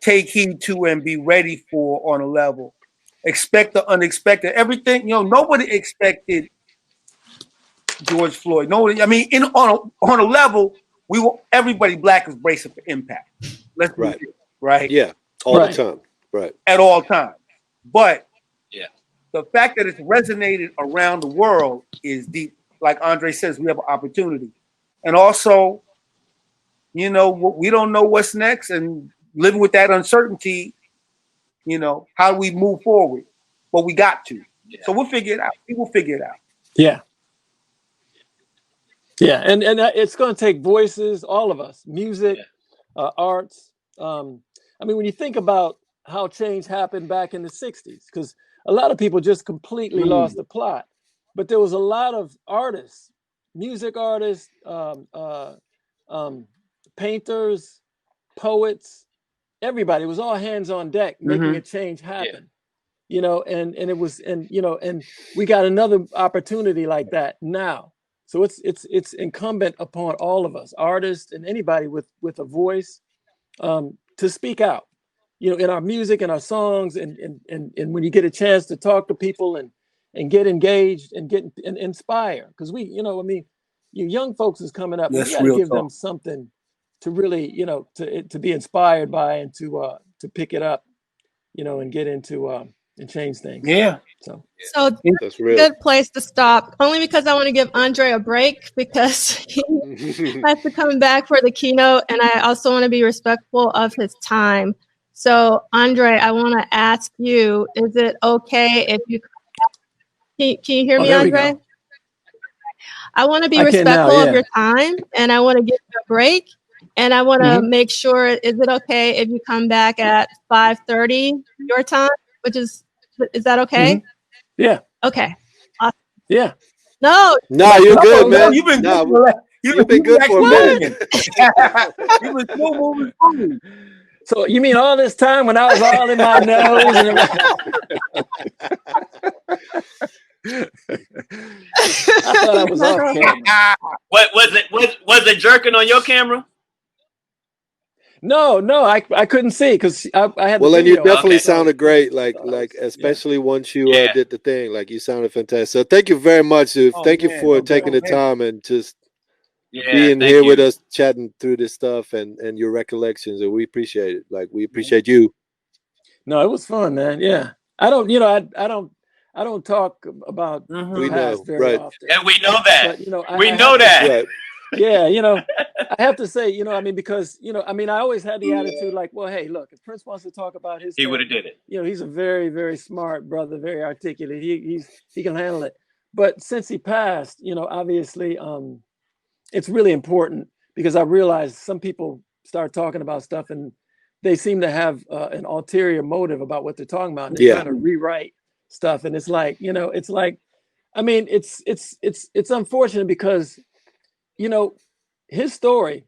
take heed to and be ready for on a level. Expect the unexpected. Everything, nobody expected George Floyd. Nobody, I mean, on a level, everybody black is bracing for impact. Let's be real, right? Yeah, all the time. Right. At all times. But the fact that it's resonated around the world is deep. Like André says, we have an opportunity. And also, we don't know what's next, and living with that uncertainty, how do we move forward? But we got to. Yeah. So we'll figure it out. We will figure it out. Yeah. Yeah, and it's going to take voices, all of us, music, arts. I mean, when you think about how change happened back in the 60s, because a lot of people just completely lost the plot. But there was a lot of artists, music artists, painters, poets, everybody. It was all hands on deck making a change happen. And it was, and we got another opportunity like that now. So it's incumbent upon all of us, artists and anybody with a voice, to speak out, in our music and our songs, and when you get a chance to talk to people and get engaged and get and inspire, because you young folks is coming up, and you got to give them something to really, to be inspired by, and to pick it up, and get into and change things. Yeah. So that's a good place to stop. Only because I want to give André a break, because he has to come back for the keynote, and I also want to be respectful of his time. So André, I want to ask you: is it okay if you can you hear me, André? I want to be respectful of your time, and I want to give you a break. And I want to make sure, is it okay if you come back at 5:30 your time, is that okay? Yeah. Okay. Awesome. Yeah. No, you're good, man. You've been good for a minute. You've been still moving forward. So you mean all this time when I was all in my nose and I thought I was off camera. What was it? Was it jerking on your camera? No, I couldn't see because I had. Well, the and you video. definitely sounded great. Like especially once you did the thing, like you sounded fantastic. So thank you very much, dude. Thank you for taking the time and just being here with us, chatting through this stuff and your recollections. And we appreciate it. Like we appreciate you. No, it was fun, man. Yeah, I don't, I don't talk about the past very often. And we know that. But, we know that. Right. Yeah, I have to say, I mean, because, I always had the attitude like, well, hey, look, if Prince wants to talk about his, he would have did it. He's a very, very smart brother, very articulate. He can handle it. But since he passed, obviously, it's really important because I realized some people start talking about stuff and they seem to have an ulterior motive about what they're talking about. And they're trying to rewrite stuff. And it's like, it's like, I mean, it's unfortunate because, his story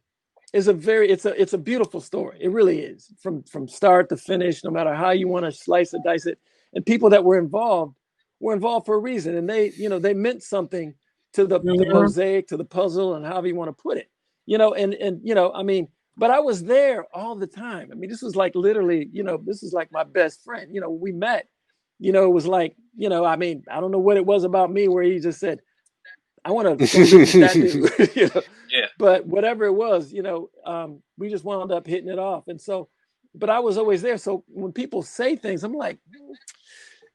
is it's a beautiful story. It really is from start to finish, no matter how you want to slice and dice it. And people that were involved for a reason. And they meant something to the mosaic, to the puzzle, and however you want to put it, I mean, but I was there all the time. I mean, this was like literally, this is like my best friend. We met, it was like, I mean, I don't know what it was about me where he just said, I want to that dude. Yeah. But whatever it was, we just wound up hitting it off. And so, but I was always there. So when people say things, I'm like,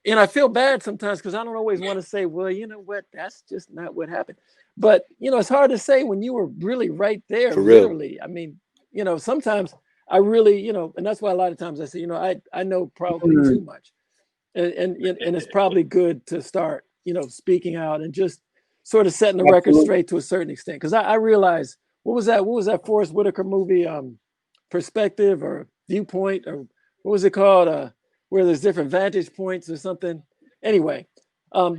and I feel bad sometimes because I don't always want to say, well, you know what, that's just not what happened. But, it's hard to say when you were really right there, literally. I mean, sometimes I really, and that's why a lot of times I say, I know probably too much. And it's probably good to start, speaking out and just sort of setting the record straight to a certain extent. Because I realized, what was that Forrest Whitaker movie, Perspective or Viewpoint, or what was it called? Where there's different vantage points or something. Anyway,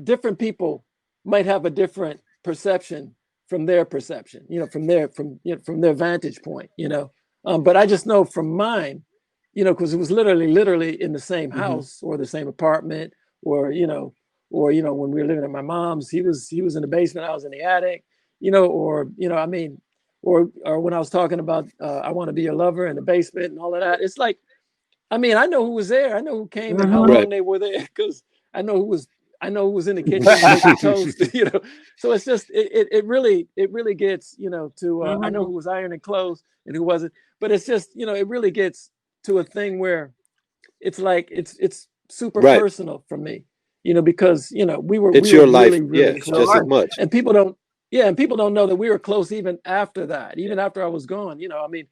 different people might have a different perception from their perception, from their vantage point, but I just know from mine, because it was literally in the same house or the same apartment, or when we were living at my mom's, he was in the basement, I was in the attic, or when I was talking about I Want to Be Your Lover in the basement and all of that. It's like, I mean, I know who was there, I know who came and how long they were there, because I know who was in the kitchen making toast, So it's just it really gets, to I know who was ironing clothes and who wasn't, but it's just, it really gets to a thing where it's like it's super personal for me, because we were your life, really close. just as much. And people don't know that we were close even after that, even after I was gone. I mean,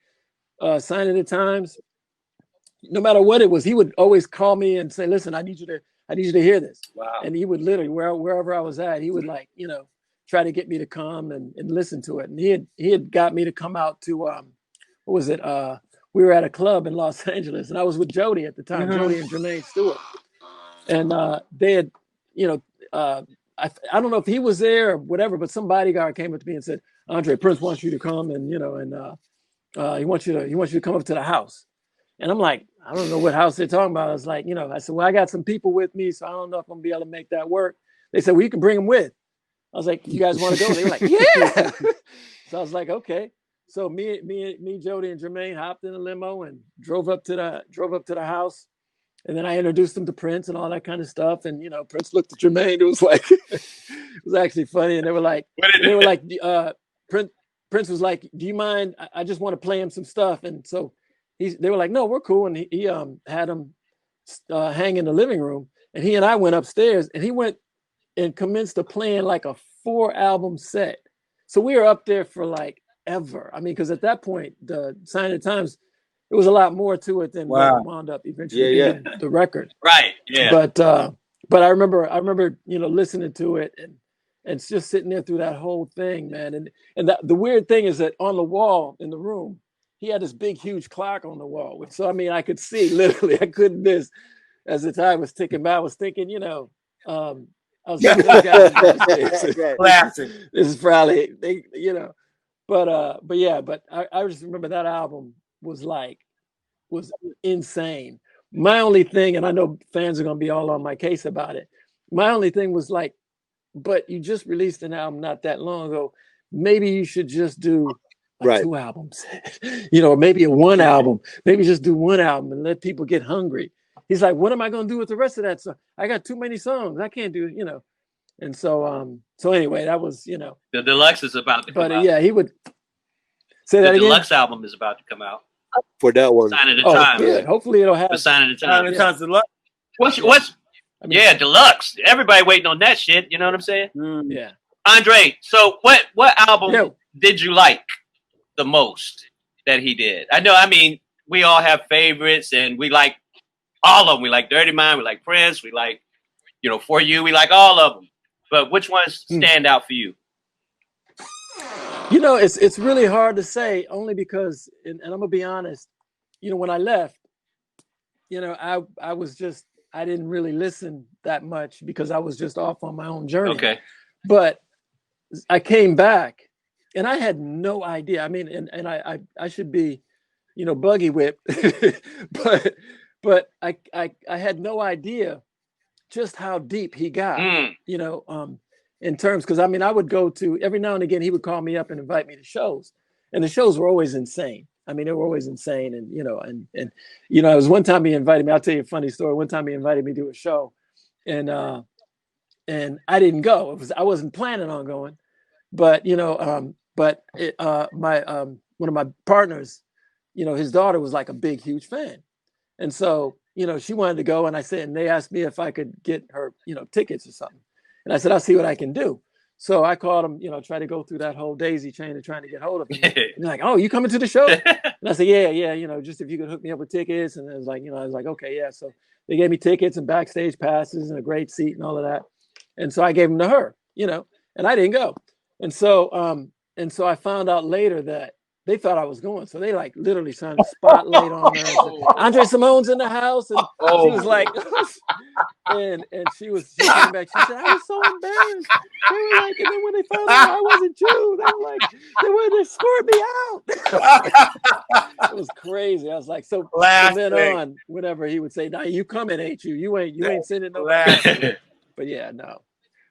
Sign of the Times, no matter what it was, he would always call me and say, listen, I need you to hear this. Wow. And he would literally, wherever I was at, he would like, try to get me to come and listen to it. And he had got me to come out to, what was it? We were at a club in Los Angeles, and I was with Jody at the time, Jody and Jermaine Stewart. And they had, I don't know if he was there or whatever, but some bodyguard came up to me and said, André, Prince wants you to come, and he wants you to come up to the house. And I'm like, I don't know what house they're talking about. I was like, I said, well, I got some people with me, so I don't know if I'm gonna be able to make that work. They said, well, you can bring them with. I was like, you guys want to go? They were like, yeah. So I was like, okay. So me, Jody, and Jermaine hopped in a limo and drove up to the house. And then I introduced them to Prince and all that kind of stuff. And Prince looked at Jermaine. It was like, it was actually funny. And they were like, Prince was like, do you mind? I just want to play him some stuff. And so they were like, no, we're cool. And he had him hang in the living room. And he and I went upstairs, and he went and commenced to playing like a 4-album set. So we were up there for like ever. I mean, because at that point, the Sign of the Times, there was a lot more to it than what wound up eventually being the record. Right. Yeah. But I remember, listening to it and just sitting there through that whole thing, man. And the weird thing is that on the wall in the room, he had this big, huge clock on the wall. So, I mean, I could see literally, I couldn't miss as the time was ticking by. I was thinking, I was like, classic. This is probably, but I just remember that album was insane. My only thing, and I know fans are going to be all on my case about it. My only thing was like, but you just released an album not that long ago. Maybe you should just do Right. 2 albums, you know, or maybe a 1 album, maybe just do 1 album and let people get hungry. He's like, what am I going to do with the rest of that song? I got too many songs. I can't do, you know. And so, so anyway, that was, you know. The deluxe is about to come out. Yeah, he would say that again. The deluxe album is about to come out. For that one. Sign of the Times. Good. Hopefully it'll have. The Sign of the Times. Times deluxe. What's I mean, deluxe. Everybody waiting on that shit. You know what I'm saying? Yeah. André, so what album did you like the most that he did? I know, I mean, we all have favorites and we like all of them. We like Dirty Mind, we like Prince, we like, you know, For You, we like all of them. But which ones stand out for you? You know, it's really hard to say, only because, and I'm gonna be honest, you know, when I left, you know, I was just, I didn't really listen that much because I was just off on my own journey. Okay. But I came back and I had no idea. I mean, and I should be, you know, buggy whipped, but I had no idea just how deep he got, you know, in terms, because I mean, I would go to, every now and again, he would call me up and invite me to shows, and the shows were always insane. I mean, they were always insane. And, you know, and, you know, it was one time he invited me, I'll tell you a funny story. One time he invited me to a show and I didn't go. I wasn't planning on going, but, you know, one of my partners, you know, his daughter was like a big, huge fan. And so, you know, she wanted to go, and I said, and they asked me if I could get her, you know, tickets or something. And I said, I'll see what I can do. So I called him, you know, try to go through that whole daisy chain of trying to get hold of him. And they're like, oh, you coming to the show? And I said, yeah, you know, just if you could hook me up with tickets. And I was like, you know, I was like, okay, yeah. So they gave me tickets and backstage passes and a great seat and all of that. And so I gave them to her, you know, and I didn't go. And so I found out later that they thought I was going. So they like literally shined a spotlight on her. André Cymone's in the house. And she was like, and she came back. She said, I was so embarrassed. They were like, and then when they found out I wasn't you, they were like, they wanted to escort me out. It was crazy. I was like, so from then on, whenever he would say, nah, you coming, ain't you? You ain't sending no. But yeah, no.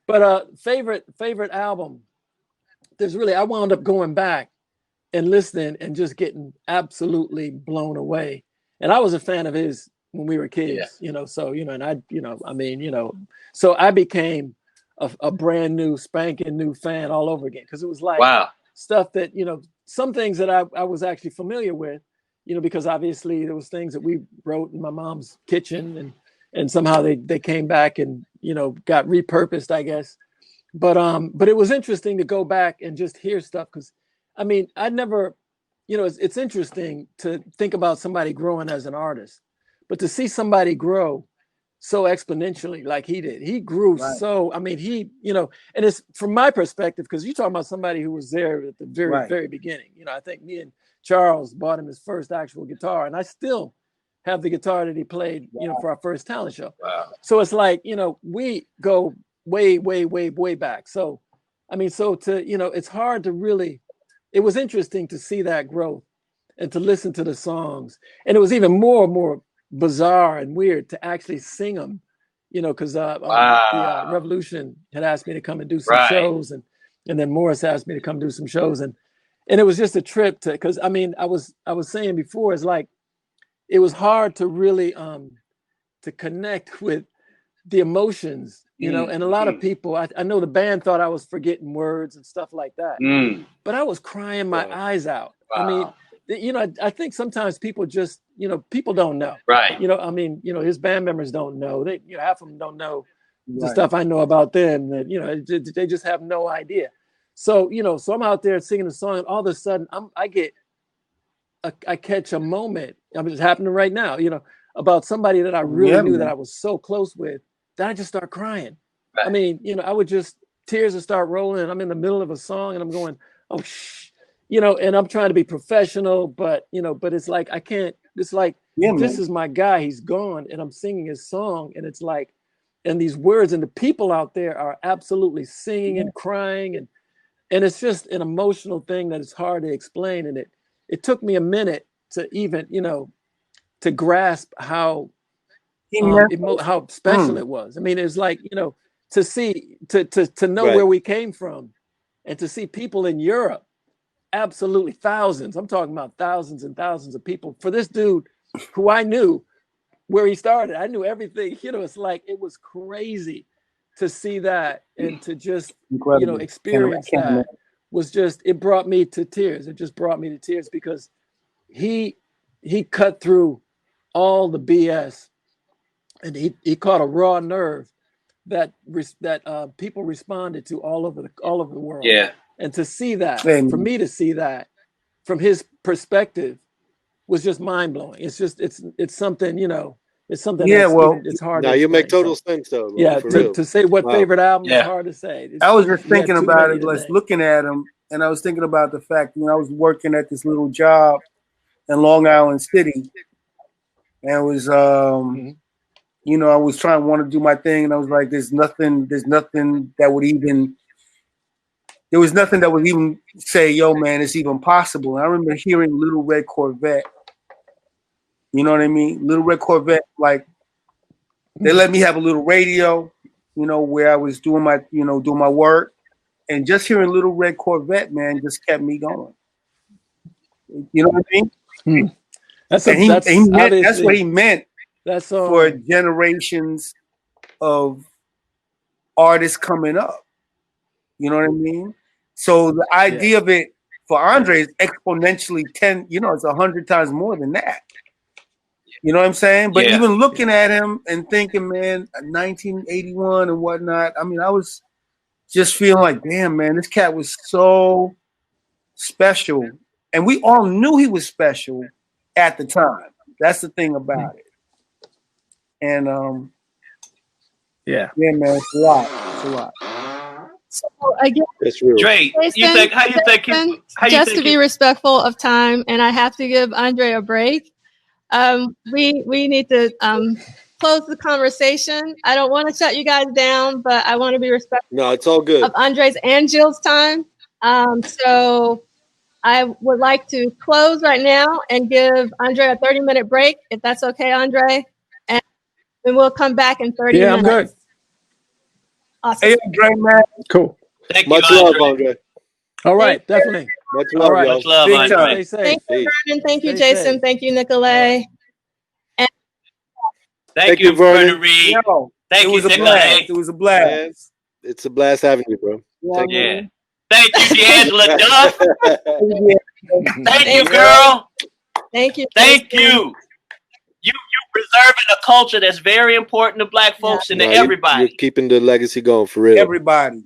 But favorite album, I wound up going back and listening and just getting absolutely blown away. And I was a fan of his when we were kids, you know, so, you know, and I, you know, I mean, you know, so I became a brand new spanking new fan all over again. Cause it was like stuff that, you know, some things that I was actually familiar with, you know, because obviously there was things that we wrote in my mom's kitchen and somehow they came back and, you know, got repurposed, I guess. But it was interesting to go back and just hear stuff. Cause I mean, I never, you know, it's interesting to think about somebody growing as an artist, but to see somebody grow so exponentially like he did. He grew so, I mean, he, you know, and it's from my perspective, because you're talking about somebody who was there at the very, very beginning. You know, I think me and Charles bought him his first actual guitar, and I still have the guitar that he played, you know, for our first talent show. So it's like, you know, we go way, way, way, way back. So, I mean, so to, you know, it's hard to really, it was interesting to see that growth and to listen to the songs. And it was even more bizarre and weird to actually sing them, you know, because the Revolution had asked me to come and do some shows. And then Morris asked me to come do some shows. And it was just a trip to, because I mean, I was saying before, it's like, it was hard to really to connect with the emotions, you know, and a lot of people, I know the band thought I was forgetting words and stuff like that, but I was crying my eyes out. I mean, you know, I think sometimes people just, you know, people don't know. You know, I mean, you know, his band members don't know. They, you know, half of them don't know the stuff I know about them. That, you know, they just have no idea. So, you know, so I'm out there singing a song, and all of a sudden I catch a moment. I mean, it's happening right now, you know, about somebody that I really knew that I was so close with that I just start crying. I mean, you know, I would just, tears would start rolling, and I'm in the middle of a song and I'm going, oh, you know, and I'm trying to be professional, but, you know, but it's like, I can't, it's like, this is my guy, he's gone, and I'm singing his song, and it's like, and these words, and the people out there are absolutely singing and crying, and it's just an emotional thing that is hard to explain. And it took me a minute to even, you know, to grasp how special it was. I mean, it's like, you know, to see, to know where we came from, and to see people in Europe absolutely thousands. I'm talking about thousands and thousands of people for this dude who I knew where he started. I knew everything. You know, it's like it was crazy to see that and to just experience that. Was just, it brought me to tears. It just brought me to tears because he cut through all the BS and he caught a raw nerve that people responded to all over the world. Yeah. And to see that, for me to see that from his perspective was just mind blowing. It's just, it's something, it's something. Yeah, well, it's hard. Now you make total sense though. Bro, yeah. To say what favorite album is hard to say. I was just thinking about it, just looking at him, and I was thinking about the fact, I was working at this little job in Long Island City, and it was, I was want to do my thing, and I was like, there was nothing that would even say, yo, man, it's even possible. And I remember hearing Little Red Corvette. You know what I mean? Little Red Corvette, like, they let me have a little radio, where I was doing my, doing my work. And just hearing Little Red Corvette, man, just kept me going. You know what I mean? That's what he meant. That's for generations of artists coming up. You know what I mean? So the idea of it for André is exponentially 10, it's 100 times more than that. You know what I'm saying? But even looking at him and thinking, man, 1981 and whatnot, I mean, I was just feeling like, damn, man, this cat was so special. And we all knew he was special at the time. That's the thing about it. And man, it's a lot. It's a lot. So again, Dre, just to be respectful of time, and I have to give Andre a break. We need to close the conversation. I don't want to shut you guys down, but I want to be respectful. No, it's all good. Of Andre's and Jill's time. So I would like to close right now and give Andre a 30-minute break, if that's okay, Andre. And we'll come back in 30 minutes. Yeah, I'm good. Awesome. Hey, Andre, man. Cool. Thank Much you, love, Andre. All right, definitely. Much love, All right. y'all. Much love, Big Andre. time. Stay safe. Thank you, Vernon. Thank you, Stay Jason. safe. Thank you, Nicolay. Thank you, Vernon Reid. Yo, Thank it you, was a Nicolay. blast. It was a blast. Man, it's a blast having you, bro. Yeah. Thank you, D'Angela Duff. Thank you, girl. Thank you. Thank you. You preserving a culture that's very important to Black folks and to everybody. You're keeping the legacy going for real. Everybody.